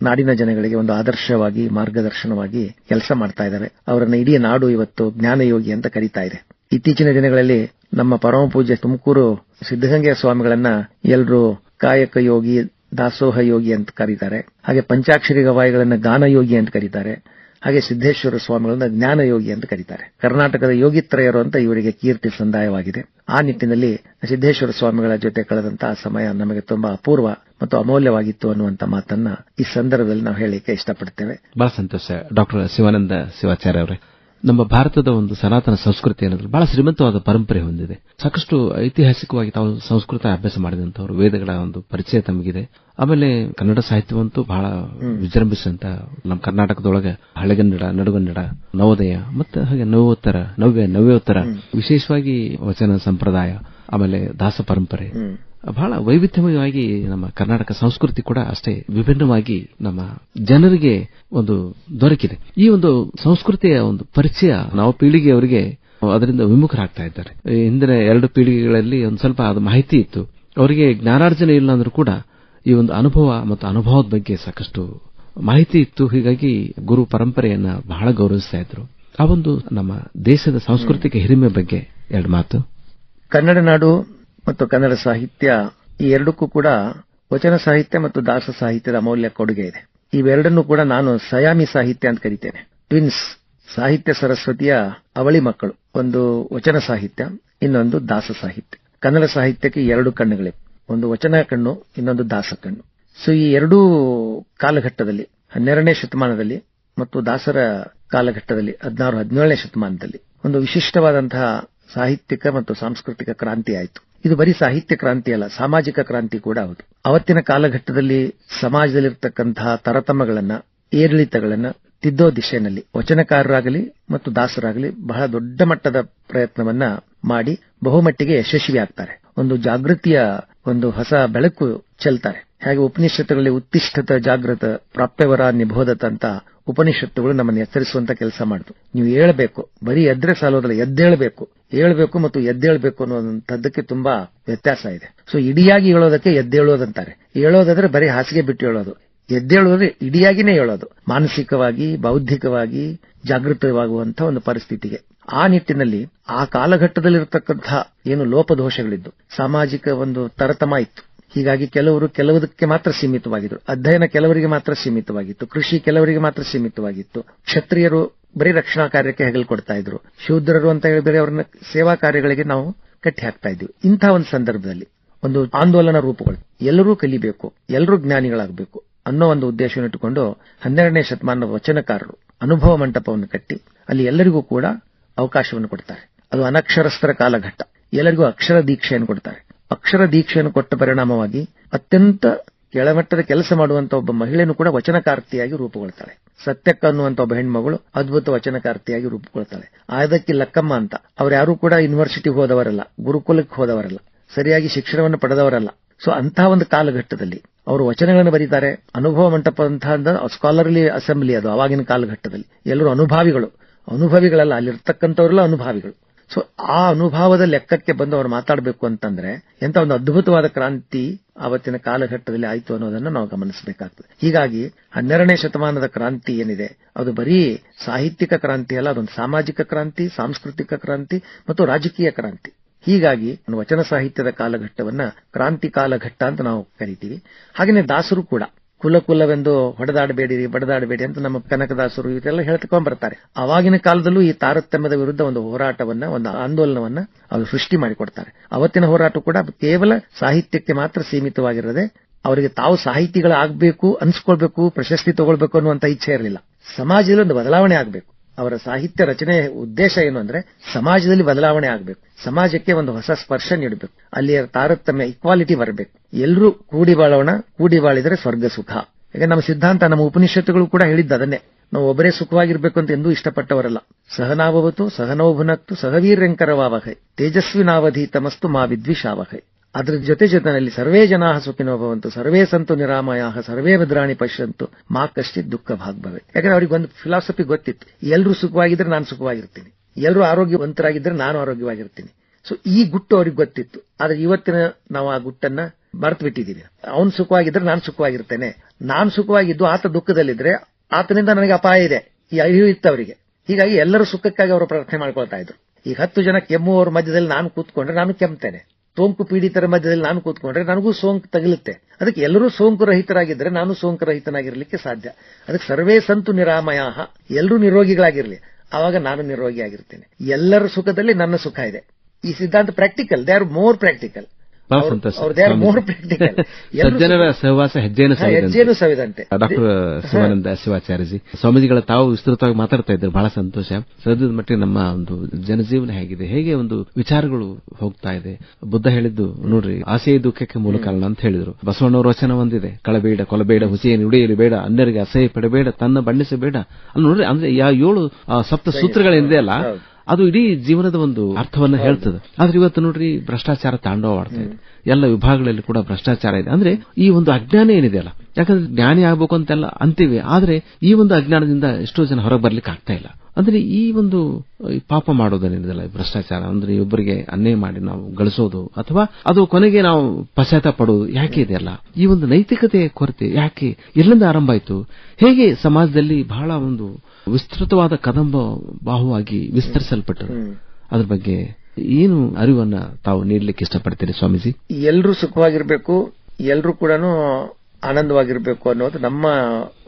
ನಾಡಿನ ಜನಗಳಿಗೆ ಒಂದು ಆದರ್ಶವಾಗಿ ಮಾರ್ಗದರ್ಶನವಾಗಿ ಕೆಲಸ ಮಾಡ್ತಾ ಇದ್ದಾರೆ. ಅವರನ್ನ ಇಡೀ ನಾಡು ಇವತ್ತು ಜ್ಞಾನಯೋಗಿ ಅಂತ ಕರೀತಾ ಇದೆ. ಇತ್ತೀಚಿನ ದಿನಗಳಲ್ಲಿ ನಮ್ಮ ಪರಮ ಪೂಜ್ಯ ತುಮಕೂರು ಸಿದ್ದಗಂಗೆಯ ಸ್ವಾಮಿಗಳನ್ನ ಎಲ್ಲರೂ ಕಾಯಕ ಯೋಗಿ, ದಾಸೋಹ ಯೋಗಿ ಅಂತ ಕರೀತಾರೆ. ಹಾಗೆ ಪಂಚಾಕ್ಷರಿ ಗವಾಯಿಗಳನ್ನ ಗಾನಯೋಗಿ ಅಂತ ಕರೀತಾರೆ. ಹಾಗೆ ಸಿದ್ದೇಶ್ವರ ಸ್ವಾಮಿಗಳನ್ನ ಜ್ಞಾನಯೋಗಿ ಅಂತ ಕರೀತಾರೆ. ಕರ್ನಾಟಕದ ಯೋಗಿತ್ರಯರು ಅಂತ ಇವರಿಗೆ ಕೀರ್ತಿ ಸಂದಾಯವಾಗಿದೆ. ಆ ನಿಟ್ಟಿನಲ್ಲಿ ಸಿದ್ದೇಶ್ವರ ಸ್ವಾಮಿಗಳ ಜೊತೆ ಕಳೆದಂತಹ ಸಮಯ ನಮಗೆ ತುಂಬಾ ಅಪೂರ್ವ ಮತ್ತು ಅಮೂಲ್ಯವಾಗಿತ್ತು ಅನ್ನುವಂತ ಮಾತನ್ನ ಈ ಸಂದರ್ಭದಲ್ಲಿ ನಾವು ಹೇಳಲಿಕ್ಕೆ ಇಷ್ಟಪಡ್ತೇವೆ. ಬಹಳ ಸಂತೋಷ ಡಾಕ್ಟರ್ ಶಿವಾನಂದ ಶಿವಾಚಾರ್ಯ ಅವರೇ. ನಮ್ಮ ಭಾರತದ ಒಂದು ಸನಾತನ ಸಂಸ್ಕೃತಿ ಏನಾದ್ರು ಬಹಳ ಶ್ರೀಮಂತವಾದ ಪರಂಪರೆ ಹೊಂದಿದೆ. ಸಾಕಷ್ಟು ಐತಿಹಾಸಿಕವಾಗಿ ತಾವು ಸಂಸ್ಕೃತ ಅಭ್ಯಾಸ ಮಾಡಿದಂತವರು, ವೇದಗಳ ಒಂದು ಪರಿಚಯ ತಮಗಿದೆ. ಆಮೇಲೆ ಕನ್ನಡ ಸಾಹಿತ್ಯವಂತೂ ಬಹಳ ವಿಜೃಂಭಿಸಂತ ನಮ್ಮ ಕರ್ನಾಟಕದೊಳಗೆ ಹಳೆಗನ್ನಡ, ನಡುಗನ್ನಡ, ನವೋದಯ ಮತ್ತು ಹಾಗೆ ನವ್ಯೋತ್ತರ ವಿಶೇಷವಾಗಿ ವಚನ ಸಂಪ್ರದಾಯ, ಆಮೇಲೆ ದಾಸ ಪರಂಪರೆ ಬಹಳ ವೈವಿಧ್ಯಮಯವಾಗಿ ನಮ್ಮ ಕರ್ನಾಟಕ ಸಂಸ್ಕೃತಿ ಕೂಡ ಅಷ್ಟೇ ವಿಭಿನ್ನವಾಗಿ ನಮ್ಮ ಜನರಿಗೆ ಒಂದು ದೊರಕಿದೆ. ಈ ಒಂದು ಸಂಸ್ಕೃತಿಯ ಒಂದು ಪರಿಚಯ ನಾವು ಪೀಳಿಗೆಯವರಿಗೆ ಅದರಿಂದ ವಿಮುಖರಾಗ್ತಾ ಇದ್ದಾರೆ. ಹಿಂದಿನ 2 ಪೀಳಿಗೆಗಳಲ್ಲಿ ಒಂದು ಸ್ವಲ್ಪ ಅದು ಮಾಹಿತಿ ಇತ್ತು, ಅವರಿಗೆ ಜ್ಞಾನಾರ್ಜನೆ ಇಲ್ಲ ಅಂದ್ರೂ ಕೂಡ ಈ ಒಂದು ಅನುಭವ ಮತ್ತು ಅನುಭವದ ಬಗ್ಗೆ ಸಾಕಷ್ಟು ಮಾಹಿತಿ ಇತ್ತು. ಹೀಗಾಗಿ ಗುರು ಪರಂಪರೆಯನ್ನ ಬಹಳ ಗೌರವಿಸ್ತಾ ಇದ್ರು. ಆ ಒಂದು ನಮ್ಮ ದೇಶದ ಸಾಂಸ್ಕೃತಿಕ ಹಿರಿಮೆ ಬಗ್ಗೆ 2 ಮಾತು. ಕನ್ನಡ ನಾಡು ಮತ್ತು ಕನ್ನಡ ಸಾಹಿತ್ಯ ಈ ಎರಡಕ್ಕೂ ಕೂಡ ವಚನ ಸಾಹಿತ್ಯ ಮತ್ತು ದಾಸ ಸಾಹಿತ್ಯದ ಅಮೂಲ್ಯ ಕೊಡುಗೆ ಇದೆ. ಇವೆರಡನ್ನೂ ಕೂಡ ನಾನು ಸಯಾಮಿ ಸಾಹಿತ್ಯ ಅಂತ ಕರೀತೇನೆ. ಟ್ವಿನ್ಸ್, ಸಾಹಿತ್ಯ ಸರಸ್ವತಿಯ ಅವಳಿ ಮಕ್ಕಳು. ಒಂದು ವಚನ ಸಾಹಿತ್ಯ, ಇನ್ನೊಂದು ದಾಸ ಸಾಹಿತ್ಯ. ಕನ್ನಡ ಸಾಹಿತ್ಯಕ್ಕೆ 2 ಕಣ್ಣುಗಳಿವೆ, ಒಂದು ವಚನ ಕಣ್ಣು, ಇನ್ನೊಂದು ದಾಸ ಕಣ್ಣು. ಸೊ ಈ ಎರಡೂ ಕಾಲಘಟ್ಟದಲ್ಲಿ 12ನೇ ಶತಮಾನದಲ್ಲಿ ಮತ್ತು ದಾಸರ ಕಾಲಘಟ್ಟದಲ್ಲಿ 16-17ನೇ ಶತಮಾನದಲ್ಲಿ ಒಂದು ವಿಶಿಷ್ಟವಾದಂತಹ ಸಾಹಿತ್ಯಿಕ ಮತ್ತು ಸಾಂಸ್ಕೃತಿಕ ಕ್ರಾಂತಿ ಆಯಿತು. ಇದು ಬರೀ ಸಾಹಿತ್ಯ ಕ್ರಾಂತಿ ಅಲ್ಲ, ಸಾಮಾಜಿಕ ಕ್ರಾಂತಿ ಕೂಡ ಹೌದು. ಅವತ್ತಿನ ಕಾಲಘಟ್ಟದಲ್ಲಿ ಸಮಾಜದಲ್ಲಿರ್ತಕ್ಕಂತಹ ತರತಮಗಳನ್ನ, ಏರಿಳಿತಗಳನ್ನ ತಿದ್ದೋ ದಿಶೆಯಲ್ಲಿ ವಚನಕಾರರಾಗಲಿ ಮತ್ತು ದಾಸರಾಗಲಿ ಬಹಳ ದೊಡ್ಡ ಮಟ್ಟದ ಪ್ರಯತ್ನವನ್ನ ಮಾಡಿ ಬಹುಮಟ್ಟಿಗೆ ಯಶಸ್ವಿ ಆಗ್ತಾರೆ. ಒಂದು ಜಾಗೃತಿಯ ಒಂದು ಹೊಸ ಬೆಳಕು ಚೆಲ್ತಾರೆ. ಹಾಗೆ ಉಪನಿಷತ್ತುಗಳಲ್ಲಿ ಉತ್ತಿಷ್ಠತ ಜಾಗೃತ ಪ್ರಾಪ್ಯವರ ನಿಬೋಧತ ಅಂತ ಉಪನಿಷತ್ತುಗಳು ನಮ್ಮನ್ನು ಎಚ್ಚರಿಸುವಂತ ಕೆಲಸ ಮಾಡಿತು. ನೀವು ಏಳಬೇಕು, ಬರೀ ಎದ್ರೆ ಸಾಲೋದಲ್ಲ, ಏಳಬೇಕು ಮತ್ತು ಎದ್ದೇಳಬೇಕು ಅನ್ನೋದಂತದ್ದಕ್ಕೆ ತುಂಬಾ ವ್ಯತ್ಯಾಸ ಇದೆ. ಸೊ ಇಡಿಯಾಗಿ ಹೇಳೋದಕ್ಕೆ ಎದ್ದೇಳೋದಂತಾರೆ. ಹೇಳೋದಾದ್ರೆ ಬರೀ ಹಾಸಿಗೆ ಬಿಟ್ಟು ಹೇಳೋದು. ಎದ್ದೇಳೋದ್ರೆ ಇಡಿಯಾಗಿನೇ ಹೇಳೋದು, ಮಾನಸಿಕವಾಗಿ ಬೌದ್ಧಿಕವಾಗಿ ಜಾಗೃತವಾಗುವಂತಹ ಒಂದು ಪರಿಸ್ಥಿತಿಗೆ. ಆ ನಿಟ್ಟಿನಲ್ಲಿ ಆ ಕಾಲಘಟ್ಟದಲ್ಲಿರತಕ್ಕಂತಹ ಏನು ಲೋಪದೋಷಗಳಿದ್ದು, ಸಾಮಾಜಿಕ ಒಂದು ತರತಮ ಇತ್ತು. ಹೀಗಾಗಿ ಕೆಲವುದಕ್ಕೆ ಮಾತ್ರ ಸೀಮಿತವಾಗಿದ್ರು. ಅಧ್ಯಯನ ಕೆಲವರಿಗೆ ಮಾತ್ರ ಸೀಮಿತವಾಗಿತ್ತು, ಕೃಷಿ ಕೆಲವರಿಗೆ ಮಾತ್ರ ಸೀಮಿತವಾಗಿತ್ತು. ಕ್ಷತ್ರಿಯರು ಬರೀ ರಕ್ಷಣಾ ಕಾರ್ಯಕ್ಕೆ ಹೆಗಲು ಕೊಡ್ತಾ ಇದ್ರು, ಶೂದ್ರರು ಅಂತ ಹೇಳಿ ಬೇರೆ ಅವರನ್ನ ಸೇವಾ ಕಾರ್ಯಗಳಿಗೆ ನಾವು ಕಟ್ಟಿ ಹಾಕ್ತಾ ಇದ್ವಿ. ಇಂತಹ ಒಂದು ಸಂದರ್ಭದಲ್ಲಿ ಒಂದು ಆಂದೋಲನ ರೂಪುಗಳು, ಎಲ್ಲರೂ ಕಲಿಬೇಕು, ಎಲ್ಲರೂ ಜ್ಞಾನಿಗಳಾಗಬೇಕು ಅನ್ನೋ ಒಂದು ಉದ್ದೇಶವನ್ನು ಇಟ್ಟುಕೊಂಡು 12ನೇ ಶತಮಾನದ ವಚನಕಾರರು ಅನುಭವ ಮಂಟಪವನ್ನು ಕಟ್ಟಿ ಅಲ್ಲಿ ಎಲ್ಲರಿಗೂ ಕೂಡ ಅವಕಾಶವನ್ನು ಕೊಡ್ತಾರೆ. ಅದು ಅನಕ್ಷರಸ್ಥರ ಕಾಲಘಟ್ಟ. ಎಲ್ಲರಿಗೂ ಅಕ್ಷರ ದೀಕ್ಷೆಯನ್ನು ಕೊಡ್ತಾರೆ. ಅಕ್ಷರ ದೀಕ್ಷೆಯನ್ನು ಕೊಟ್ಟ ಪರಿಣಾಮವಾಗಿ ಅತ್ಯಂತ ಕೆಳಮಟ್ಟದ ಕೆಲಸ ಮಾಡುವಂತ ಒಬ್ಬ ಮಹಿಳೆಯನ್ನು ಕೂಡ ವಚನಕಾರ್ತಿಯಾಗಿ ರೂಪುಗೊಳ್ತಾಳೆ. ಸತ್ಯಕ್ಕ ಅನ್ನುವಂತ ಒಬ್ಬ ಹೆಣ್ಮಗಳು ಅದ್ಭುತ ವಚನಕಾರ್ತಿಯಾಗಿ ರೂಪುಗೊಳ್ತಾಳೆ. ಆದಕ್ಕೆ ಲಕ್ಕಮ್ಮ ಅಂತ, ಅವ್ರು ಯಾರು ಕೂಡ ಯೂನಿವರ್ಸಿಟಿಗೆ ಹೋದವರಲ್ಲ, ಗುರುಕುಲಕ್ಕೆ ಹೋದವರಲ್ಲ, ಸರಿಯಾಗಿ ಶಿಕ್ಷಣವನ್ನು ಪಡೆದವರಲ್ಲ. ಸೊ ಅಂತಹ ಒಂದು ಕಾಲಘಟ್ಟದಲ್ಲಿ ಅವರು ವಚನಗಳನ್ನು ಬರೀತಾರೆ. ಅನುಭವ ಮಂಟಪ ಅಂತ ಸ್ಕಾಲರ್ಲಿ ಅಸೆಂಬ್ಲಿ ಅದು ಆವಾಗಿನ ಕಾಲಘಟ್ಟದಲ್ಲಿ. ಎಲ್ಲರೂ ಅನುಭವಿಗಳಲ್ಲ, ಅಲ್ಲಿರ್ತಕ್ಕಂಥವರೆಲ್ಲ ಅನುಭಾವಿಗಳು. ಸೊ ಆ ಅನುಭವದ ಲೆಕ್ಕಕ್ಕೆ ಬಂದು ಅವರು ಮಾತಾಡಬೇಕು ಅಂತಂದ್ರೆ ಎಂತ ಒಂದು ಅದ್ಭುತವಾದ ಕ್ರಾಂತಿ ಆವತ್ತಿನ ಕಾಲಘಟ್ಟದಲ್ಲಿ ಆಯಿತು ಅನ್ನೋದನ್ನು ನಾವು ಗಮನಿಸಬೇಕಾಗ್ತದೆ. ಹೀಗಾಗಿ 12ನೇ ಶತಮಾನದ ಕ್ರಾಂತಿ ಏನಿದೆ ಅದು ಬರೀ ಸಾಹಿತ್ಯಿಕ ಕ್ರಾಂತಿ ಅಲ್ಲ, ಅದೊಂದು ಸಾಮಾಜಿಕ ಕ್ರಾಂತಿ, ಸಾಂಸ್ಕೃತಿಕ ಕ್ರಾಂತಿ ಮತ್ತು ರಾಜಕೀಯ ಕ್ರಾಂತಿ. ಹೀಗಾಗಿ ವಚನ ಸಾಹಿತ್ಯದ ಕಾಲಘಟ್ಟವನ್ನ ಕ್ರಾಂತಿ ಕಾಲಘಟ್ಟ ಅಂತ ನಾವು ಕರಿತೀವಿ. ಹಾಗೆಯೇ ದಾಸರು ಕೂಡ ಕುಲವೆಂದು ಹೊಡೆದಾಡಬೇಡಿರಿ, ಬಡದಾಡಬೇಡಿ ಅಂತ ನಮ್ಮ ಕನಕದಾಸರು ಇವರೆಲ್ಲ ಹೇಳ್ತಕೊಂಡ್ ಬರ್ತಾರೆ. ಅವಾಗಿನ ಕಾಲದಲ್ಲೂ ಈ ತಾರತಮ್ಯದ ವಿರುದ್ಧ ಒಂದು ಹೋರಾಟವನ್ನ, ಒಂದು ಆಂದೋಲನವನ್ನ ಅದು ಸೃಷ್ಟಿ ಮಾಡಿಕೊಡ್ತಾರೆ. ಅವತ್ತಿನ ಹೋರಾಟ ಕೂಡ ಕೇವಲ ಸಾಹಿತ್ಯಕ್ಕೆ ಮಾತ್ರ ಸೀಮಿತವಾಗಿರದೆ ಅವರಿಗೆ ತಾವು ಸಾಹಿತಿಗಳಾಗಬೇಕು, ಅನ್ಸ್ಕೊಳ್ಬೇಕು, ಪ್ರಶಸ್ತಿ ತಗೊಳ್ಬೇಕು ಅನ್ನುವಂತ ಇಚ್ಛೆ ಇರಲಿಲ್ಲ. ಸಮಾಜದಲ್ಲಿ ಒಂದು ಬದಲಾವಣೆ ಆಗಬೇಕು, ಅವರ ಸಾಹಿತ್ಯ ರಚನೆಯ ಉದ್ದೇಶ ಏನು ಅಂದ್ರೆ ಸಮಾಜದಲ್ಲಿ ಬದಲಾವಣೆ ಆಗಬೇಕು, ಸಮಾಜಕ್ಕೆ ಒಂದು ಹೊಸ ಸ್ಪರ್ಶ ನೀಡಬೇಕು, ಅಲ್ಲಿಯ ತಾರತಮ್ಯ ಇಕ್ವಾಲಿಟಿ ಬರಬೇಕು, ಎಲ್ಲರೂ ಕೂಡಿ ಬಾಳೋಣ, ಕೂಡಿ ಬಾಳಿದರೆ ಸ್ವರ್ಗ ಸುಖ. ಈಗ ನಮ್ಮ ಸಿದ್ಧಾಂತ, ನಮ್ಮ ಉಪನಿಷತ್ತುಗಳು ಕೂಡ ಹೇಳಿದ್ದು ಅದನ್ನೇ. ನಾವು ಒಬ್ಬರೇ ಸುಖವಾಗಿರ್ಬೇಕು ಅಂತ ಎಂದೂ ಇಷ್ಟಪಟ್ಟವರಲ್ಲ. ಸಹನಾಭವತು ಸಹನೋ ಭುನಕ್ತು ಸಹವೀರ್ಯಂಕರವಾವಹೈ ತೇಜಸ್ವಿನಾವಧೀತಮಸ್ತು ಮಾ ವಿದ್ವಿಷಾವಹೈ. ಅದರ ಜೊತೆನಲ್ಲಿ ಸರ್ವೇ ಜನಾ ಸುಖಿನೋ ಭವಂತು ಸರ್ವೇ ಸಂತು ನಿರಾಮಯಾಃ ಸರ್ವೇ ಭದ್ರಾಣಿ ಪಶ್ಯಂತು ಮಾ ಕಶ್ಚಿತ್ ದುಃಖ ಭಾಗ್ ಭವೆ. ಯಾಕಂದ್ರೆ ಅವ್ರಿಗೆ ಒಂದು ಫಿಲಾಸಫಿ ಗೊತ್ತಿತ್ತು, ಎಲ್ಲರೂ ಸುಖವಾಗಿದ್ರೆ ನಾನು ಸುಖವಾಗಿರ್ತೀನಿ, ಎಲ್ಲರೂ ಆರೋಗ್ಯವಂತರಾಗಿದ್ರೆ ನಾನು ಆರೋಗ್ಯವಾಗಿರ್ತೀನಿ. ಸೊ ಈ ಗುಟ್ಟು ಅವ್ರಿಗೆ ಗೊತ್ತಿತ್ತು. ಆದ್ರೆ ಇವತ್ತಿನ ನಾವು ಆ ಗುಟ್ಟನ್ನ ಮರೆತು ಬಿಟ್ಟಿದ್ದೀವಿ. ಅವನು ಸುಖವಾಗಿದ್ರೆ ನಾನು ಸುಖವಾಗಿರ್ತೇನೆ, ನಾನು ಸುಖವಾಗಿದ್ದು ಆತ ದುಃಖದಲ್ಲಿದ್ರೆ ಆತನಿಂದ ನನಗೆ ಅಪಾಯ ಇದೆ, ಈ ಅರಿವು ಇತ್ತು ಅವರಿಗೆ. ಹೀಗಾಗಿ ಎಲ್ಲರೂ ಸುಖಕ್ಕಾಗಿ ಅವರು ಪ್ರಾರ್ಥನೆ ಮಾಡ್ಕೊಳ್ತಾ ಇದ್ರು. ಈಗ 10 ಜನ ಕೆಮ್ಮುವವರ ಮಧ್ಯದಲ್ಲಿ ನಾನು ಕೂತ್ಕೊಂಡ್ರೆ ನಾನು ಕೆಮ್ತೇನೆ, ಸೋಂಕು ಪೀಡಿತರ ಮಧ್ಯದಲ್ಲಿ ನಾನು ಕೂತ್ಕೊಂಡ್ರೆ ನನಗೂ ಸೋಂಕು ತಗಲುತ್ತೆ. ಅದಕ್ಕೆ ಎಲ್ಲರೂ ಸೋಂಕು ರಹಿತರಾಗಿದ್ರೆ ನಾನು ಸೋಂಕು ರಹಿತನಾಗಿರ್ಲಿಕ್ಕೆ ಸಾಧ್ಯ. ಅದಕ್ಕೆ ಸರ್ವೇ ಸಂತು ನಿರಾಮಯಾಃ, ಎಲ್ಲರೂ ನಿರೋಗಿಗಳಾಗಿರ್ಲಿ, ಆವಾಗ ನಾನು ನಿರೋಗಿಯಾಗಿರ್ತೇನೆ. ಎಲ್ಲರ ಸುಖದಲ್ಲಿ ನನ್ನ ಸುಖ ಇದೆ. ಈ ಸಿದ್ಧಾಂತ practical, they are more practical. ಸಜ್ಜನರ ಸಹವಾಸ ಹೆಜ್ಜೆಯನ್ನು ಸವಿದಂತೆ. ಡಾಕ್ಟರ್ ಶಿವಾನಂದ ಶಿವಾಚಾರ್ಯಜಿ ಸ್ವಾಮೀಜಿಗಳ ತಾವು ವಿಸ್ತೃತವಾಗಿ ಮಾತಾಡ್ತಾ ಇದ್ದಾರೆ, ಬಹಳ ಸಂತೋಷ. ಸದ್ಯದ ಮಟ್ಟಿಗೆ ನಮ್ಮ ಒಂದು ಜನಜೀವನ ಹೇಗಿದೆ, ಹೇಗೆ ಒಂದು ವಿಚಾರಗಳು ಹೋಗ್ತಾ ಇದೆ. ಬುದ್ಧ ಹೇಳಿದ್ದು ನೋಡ್ರಿ, ಆಸೆಯ ದುಃಖಕ್ಕೆ ಮೂಲ ಕಾರಣ ಅಂತ ಹೇಳಿದ್ರು. ಬಸವಣ್ಣವರ ವಚನ ಒಂದಿದೆ, ಕಳಬೇಡ ಕೊಲಬೇಡ ಹುಸಿಯನ್ನು ಉಡಿಯಲು ಬೇಡ, ಅನ್ಯರಿಗೆ ಅಸಹ್ಯ ಪಡಬೇಡ, ತನ್ನ ಬಣ್ಣಿಸಬೇಡ. ಅಲ್ಲಿ ನೋಡ್ರಿ, ಅಂದ್ರೆ 7 ಸಪ್ತ ಸೂತ್ರಗಳೇನಿದೆ ಅಲ್ಲ, ಅದು ಇಡೀ ಜೀವನದ ಒಂದು ಅರ್ಥವನ್ನ ಹೇಳ್ತದೆ. ಆದ್ರೆ ಇವತ್ತು ನೋಡ್ರಿ, ಭ್ರಷ್ಟಾಚಾರ ತಾಂಡವವಾಡ್ತಾ ಇದೆ, ಎಲ್ಲ ವಿಭಾಗಗಳಲ್ಲಿ ಕೂಡ ಭ್ರಷ್ಟಾಚಾರ ಇದೆ. ಅಂದ್ರೆ ಈ ಒಂದು ಅಜ್ಞಾನ ಏನಿದೆ ಅಲ್ಲ, ಯಾಕಂದ್ರೆ ಜ್ಞಾನಿ ಆಗ್ಬೇಕು ಅಂತೆಲ್ಲ ಅಂತೀವಿ, ಆದ್ರೆ ಈ ಒಂದು ಅಜ್ಞಾನದಿಂದ ಎಷ್ಟೋ ಜನ ಹೊರಗೆ ಬರ್ಲಿಕ್ಕೆ ಆಗ್ತಾ ಇಲ್ಲ. ಅಂದ್ರೆ ಈ ಒಂದು ಪಾಪ ಮಾಡೋದೇನಿದೆಯಲ್ಲ, ಭ್ರಷ್ಟಾಚಾರ ಅಂದ್ರೆ ಒಬ್ಬರಿಗೆ ಅನ್ಯಾಯ ಮಾಡಿ ನಾವು ಗಳಿಸೋದು, ಅಥವಾ ಅದು ಕೊನೆಗೆ ನಾವು ಪಶ್ಚಾತ್ತಾಪ ಪಡೋದು ಯಾಕೆ ಇದೆಯಲ್ಲ, ಈ ಒಂದು ನೈತಿಕತೆಯ ಕೊರತೆ ಯಾಕೆ, ಎಲ್ಲಿಂದ ಆರಂಭ ಆಯಿತು, ಹೇಗೆ ಸಮಾಜದಲ್ಲಿ ಬಹಳ ಒಂದು ವಿಸ್ತೃತವಾದ ಕದಂಬ ಬಾಹುವಾಗಿ ವಿಸ್ತರಿಸಲ್ಪಟ್ಟರು, ಅದ್ರ ಬಗ್ಗೆ ಏನು ಅರಿವನ್ನ ತಾವು ನೀಡಲಿಕ್ಕೆ ಇಷ್ಟಪಡ್ತೀರಿ ಸ್ವಾಮೀಜಿ? ಎಲ್ಲರೂ ಸುಖವಾಗಿರ್ಬೇಕು, ಎಲ್ಲರೂ ಕೂಡ ಆನಂದವಾಗಿರ್ಬೇಕು ಅನ್ನೋದು ನಮ್ಮ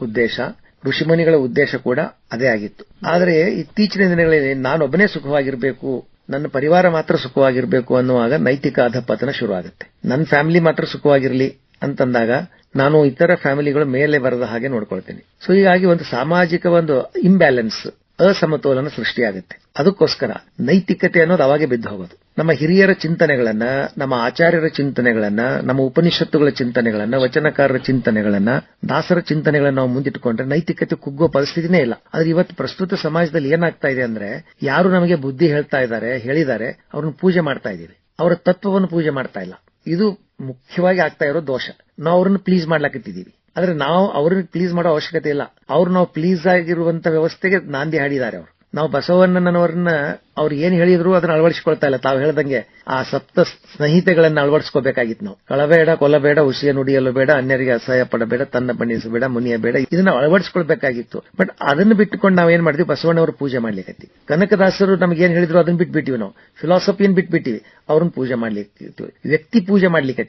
ಉದ್ದೇಶ. ಋಷಿಮುನಿಗಳ ಉದ್ದೇಶ ಕೂಡ ಅದೇ ಆಗಿತ್ತು. ಆದರೆ ಇತ್ತೀಚಿನ ದಿನಗಳಲ್ಲಿ ನಾನೊಬ್ಬನೇ ಸುಖವಾಗಿರ್ಬೇಕು, ನನ್ನ ಪರಿವಾರ ಮಾತ್ರ ಸುಖವಾಗಿರ್ಬೇಕು ಅನ್ನುವಾಗ ನೈತಿಕ ಅಧಪತನ ಶುರು ಆಗುತ್ತೆ. ನನ್ನ ಫ್ಯಾಮಿಲಿ ಮಾತ್ರ ಸುಖವಾಗಿರ್ಲಿ ಅಂತಂದಾಗ ನಾನು ಇತರ ಫ್ಯಾಮಿಲಿಗಳು ಮೇಲೆ ಬರದ ಹಾಗೆ ನೋಡ್ಕೊಳ್ತೇನೆ. ಸೊ ಹೀಗಾಗಿ ಒಂದು ಸಾಮಾಜಿಕ ಒಂದು ಇಂಬ್ಯಾಲೆನ್ಸ್, ಅಸಮತೋಲನ ಸೃಷ್ಟಿಯಾಗುತ್ತೆ. ಅದಕ್ಕೋಸ್ಕರ ನೈತಿಕತೆ ಅನ್ನೋದು ಅವಾಗೆ ಬಿದ್ದು ಹೋಗೋದು. ನಮ್ಮ ಹಿರಿಯರ ಚಿಂತನೆಗಳನ್ನ, ನಮ್ಮ ಆಚಾರ್ಯರ ಚಿಂತನೆಗಳನ್ನ, ನಮ್ಮ ಉಪನಿಷತ್ತುಗಳ ಚಿಂತನೆಗಳನ್ನ, ವಚನಕಾರರ ಚಿಂತನೆಗಳನ್ನ, ದಾಸರ ಚಿಂತನೆಗಳನ್ನ ನಾವು ಮುಂದಿಟ್ಟುಕೊಂಡ್ರೆ ನೈತಿಕತೆ ಕುಗ್ಗುವ ಪರಿಸ್ಥಿತಿನೇ ಇಲ್ಲ. ಆದ್ರೆ ಇವತ್ತು ಪ್ರಸ್ತುತ ಸಮಾಜದಲ್ಲಿ ಏನಾಗ್ತಾ ಇದೆ ಅಂದ್ರೆ, ಯಾರು ನಮಗೆ ಬುದ್ಧಿ ಹೇಳಿದ್ದಾರೆ, ಅವ್ರನ್ನ ಪೂಜೆ ಮಾಡ್ತಾ ಇದೀವಿ, ಅವರ ತತ್ವವನ್ನು ಪೂಜೆ ಮಾಡ್ತಾ ಇಲ್ಲ. ಇದು ಮುಖ್ಯವಾಗಿ ಆಗ್ತಾ ಇರೋ ದೋಷ. ನಾವು ಅವ್ರನ್ನ ಪ್ಲೀಸ್ ಮಾಡ್ಲಾಕತ್ತಿದೀವಿ, ಆದ್ರೆ ನಾವು ಅವ್ರನ್ನ ಪ್ಲೀಸ್ ಮಾಡೋ ಅವಶ್ಯಕತೆ ಇಲ್ಲ. ನಾವು ಪ್ಲೀಸ್ ಆಗಿರುವಂತ ವ್ಯವಸ್ಥೆಗೆ ನಾಂದಿ ಹಾಡಿದ್ದಾರೆ ಅವರು. ನಾವು ಬಸವಣ್ಣನವರನ್ನ ಅವ್ರು ಏನ್ ಹೇಳಿದ್ರು ಅದನ್ನ ಅಳವಡಿಸಿಕೊಳ್ತಾ ಇಲ್ಲ. ತಾವು ಹೇಳ್ದಂಗೆ ಆ ಸಪ್ತ ಸಂಹಿತೆಗಳನ್ನ ಅಳವಡಿಸ್ಕೋಬೇಕಾಗಿತ್ತು. ನಾವು ಕಳಬೇಡ, ಕೊಲಬೇಡ, ಹುಸಿಯ ನುಡಿಯಲು ಬೇಡ, ಅನ್ಯರಿಗೆ ಅಸಹ್ಯ ಪಡಬೇಡ, ತನ್ನ ಬಣ್ಣಿಸಬೇಡ, ಮುನಿಯಬೇಡ, ಇದನ್ನ ಅಳವಡಿಸ್ಕೊಳ್ಬೇಕಾಗಿತ್ತು. ಬಟ್ ಅದನ್ನ ಬಿಟ್ಟುಕೊಂಡು ನಾವೇನ್ ಮಾಡಿದ್ವಿ, ಬಸವಣ್ಣವ್ರ ಪೂಜೆ ಮಾಡ್ಲಿಕ್ಕೆ. ಕನಕದಾಸರು ನಮ್ಗೆ ಏನ್ ಹೇಳಿದ್ರು ಅದನ್ನ ಬಿಟ್ಬಿಟ್ಟಿವಿ. ನಾವು ಫಿಲಾಸಫಿಯನ್ನು ಬಿಟ್ಬಿಟ್ಟಿವಿ, ಅವ್ರನ್ನ ಪೂಜೆ ಮಾಡ್ಲಿಕ್ಕೆ, ವ್ಯಕ್ತಿ ಪೂಜೆ ಮಾಡ್ಲಿಕ್ಕೆ.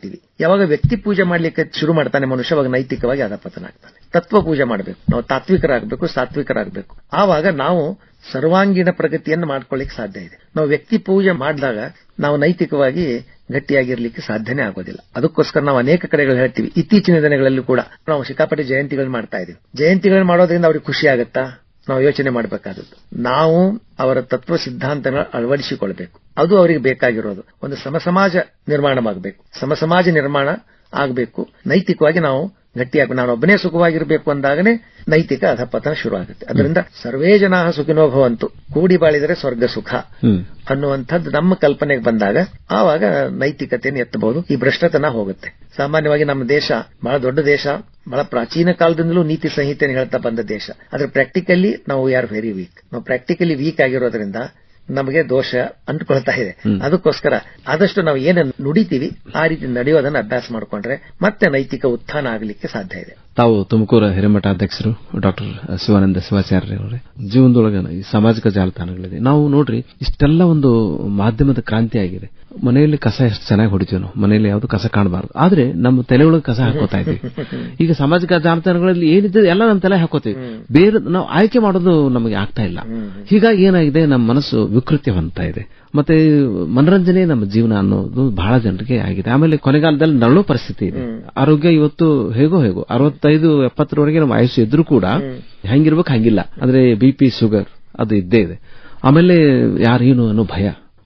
ಯಾವಾಗ ವ್ಯಕ್ತಿ ಪೂಜೆ ಮಾಡ್ಲಿಕ್ಕೆ ಶುರು ಮಾಡ್ತಾನೆ ಮನುಷ್ಯ, ಅವಾಗ ನೈತಿಕವಾಗಿ ಅಧಪತನ ಆಗ್ತಾನೆ. ತತ್ವ ಪೂಜೆ ಮಾಡಬೇಕು, ನಾವು ತಾತ್ವಿಕರಾಗಬೇಕು, ಸಾತ್ವಿಕರಾಗಬೇಕು. ಆವಾಗ ನಾವು ಸರ್ವಾಂಗೀಣ ಪ್ರಗತಿಯನ್ನು ಮಾಡ್ಕೊಳ್ಳಿಕ್ಕೆ ಸಾಧ್ಯ ಇದೆ. ನಾವು ವ್ಯಕ್ತಿ ಪೂಜೆ ಮಾಡಿದಾಗ ನಾವು ನೈತಿಕವಾಗಿ ಗಟ್ಟಿಯಾಗಿರ್ಲಿಕ್ಕೆ ಸಾಧ್ಯನೇ ಆಗೋದಿಲ್ಲ. ಅದಕ್ಕೋಸ್ಕರ ನಾವು ಅನೇಕ ಕಡೆಗಳು ಹೇಳ್ತೀವಿ. ಇತ್ತೀಚಿನ ದಿನಗಳಲ್ಲಿ ಕೂಡ ನಾವು ಸಿಕ್ಕಾಪಟ್ಟೆ ಜಯಂತಿಗಳನ್ನು ಮಾಡ್ತಾ ಇದೀವಿ. ಜಯಂತಿಗಳನ್ನು ಮಾಡೋದ್ರಿಂದ ಅವ್ರಿಗೆ ಖುಷಿ ಆಗುತ್ತಾ? ನಾವು ಯೋಚನೆ ಮಾಡಬೇಕಾದದ್ದು, ನಾವು ಅವರ ತತ್ವ ಸಿದ್ಧಾಂತಗಳ ಅಳವಡಿಸಿಕೊಳ್ಬೇಕು. ಅದು ಅವರಿಗೆ ಬೇಕಾಗಿರೋದು. ಒಂದು ಸಮಸಮಾಜ ನಿರ್ಮಾಣವಾಗಬೇಕು, ಸಮಸಮಾಜ ನಿರ್ಮಾಣ ಆಗಬೇಕು. ನೈತಿಕವಾಗಿ ನಾವು ಗಟ್ಟಿಯಾಗಿ, ನಾನೊಬ್ಬನೇ ಸುಖವಾಗಿರಬೇಕು ಅಂದಾಗನೇ ನೈತಿಕ ಅಧಪತನ ಶುರು ಆಗುತ್ತೆ. ಅದರಿಂದ ಸರ್ವೇ ಜನಾ ಸುಖಿನೋ ಭವಂತು, ಕೂಡಿ ಬಾಳಿದರೆ ಸ್ವರ್ಗ ಸುಖ ಅನ್ನುವಂಥದ್ದು ನಮ್ಮ ಕಲ್ಪನೆಗೆ ಬಂದಾಗ ಆವಾಗ ನೈತಿಕತೆಯನ್ನು ಎತ್ತಬಹುದು, ಈ ಭ್ರಷ್ಟತನ ಹೋಗುತ್ತೆ. ಸಾಮಾನ್ಯವಾಗಿ ನಮ್ಮ ದೇಶ ಬಹಳ ದೊಡ್ಡ ದೇಶ, ಬಹಳ ಪ್ರಾಚೀನ ಕಾಲದಿಂದಲೂ ನೀತಿ ಸಂಹಿತೆಯನ್ನು ಹೇಳ್ತಾ ಬಂದ ದೇಶ. ಆದ್ರೆ ಪ್ರಾಕ್ಟಿಕಲಿ ನಾವು ಆರ್ ವೆರಿ ವೀಕ್. ನಾವು ಪ್ರಾಕ್ಟಿಕಲಿ ವೀಕ್ ಆಗಿರೋದ್ರಿಂದ ನಮಗೆ ದೋಷ ಅಂಟ್ಕೊಳ್ತಾ ಇದೆ. ಅದಕ್ಕೋಸ್ಕರ ಆದಷ್ಟು ನಾವು ಏನನ್ನು ನುಡಿತೀವಿ ಆ ರೀತಿ ನಡೆಯೋದನ್ನು ಅಭ್ಯಾಸ ಮಾಡಿಕೊಂಡ್ರೆ ಮತ್ತೆ ನೈತಿಕ ಉತ್ಥಾನ ಆಗಲಿಕ್ಕೆ ಸಾಧ್ಯ ಇದೆ. ತಾವು ತುಮಕೂರು ಹಿರೇಮಠ ಅಧ್ಯಕ್ಷರು ಡಾಕ್ಟರ್ ಶಿವಾನಂದ ಶಿವಾಚಾರ್ಯವರೇ, ಜೀವನದೊಳಗ ಈ ಸಾಮಾಜಿಕ ಜಾಲತಾಣಗಳಿದೆ. ನಾವು ನೋಡ್ರಿ, ಇಷ್ಟೆಲ್ಲ ಒಂದು ಮಾಧ್ಯಮದ ಕ್ರಾಂತಿ ಆಗಿದೆ. ಮನೆಯಲ್ಲಿ ಕಸ ಎಷ್ಟು ಚೆನ್ನಾಗಿ ಹೊಡಿತೀವಿ ನಾವು, ಮನೆಯಲ್ಲಿ ಯಾವ್ದು ಕಸ ಕಾಣಬಾರದು, ಆದ್ರೆ ನಮ್ಮ ತಲೆಯೊಳಗೆ ಕಸ ಹಾಕೋತಾ ಇದ್ದೀವಿ. ಈಗ ಸಾಮಾಜಿಕ ಜಾಲತಾಣಗಳಲ್ಲಿ ಏನಿದೆ ಎಲ್ಲ ನಮ್ಮ ತಲೆ ಹಾಕೋತೀವಿ, ಬೇರೆ ನಾವು ಆಯ್ಕೆ ಮಾಡೋದು ನಮಗೆ ಆಗ್ತಾ ಇಲ್ಲ. ಹೀಗಾಗಿ ಏನಾಗಿದೆ, ನಮ್ಮ ಮನಸ್ಸು ವಿಕೃತಿ ಹೊಂದ್ತಾ ಇದೆ. ಮತ್ತೆ ಮನರಂಜನೆ ನಮ್ಮ ಜೀವನ ಅನ್ನೋದು ಬಹಳ ಜನರಿಗೆ ಆಗಿದೆ. ಆಮೇಲೆ ಕೊನೆಗಾಲದಲ್ಲಿ ನರಳೋ ಪರಿಸ್ಥಿತಿ ಇದೆ. ಆರೋಗ್ಯ ಇವತ್ತು ಹೇಗೋ 65-70 ನಮ್ಮ ಆಯುಷ್ಯ ಇದ್ರೂ ಕೂಡ ಹೆಂಗಿರ್ಬೇಕು ಹಂಗಿಲ್ಲ. ಅಂದ್ರೆ BP, ಶುಗರ್, ಅದು ಇದ್ದೇ ಇದೆ. ಆಮೇಲೆ ಯಾರೇನು ಅನ್ನೋ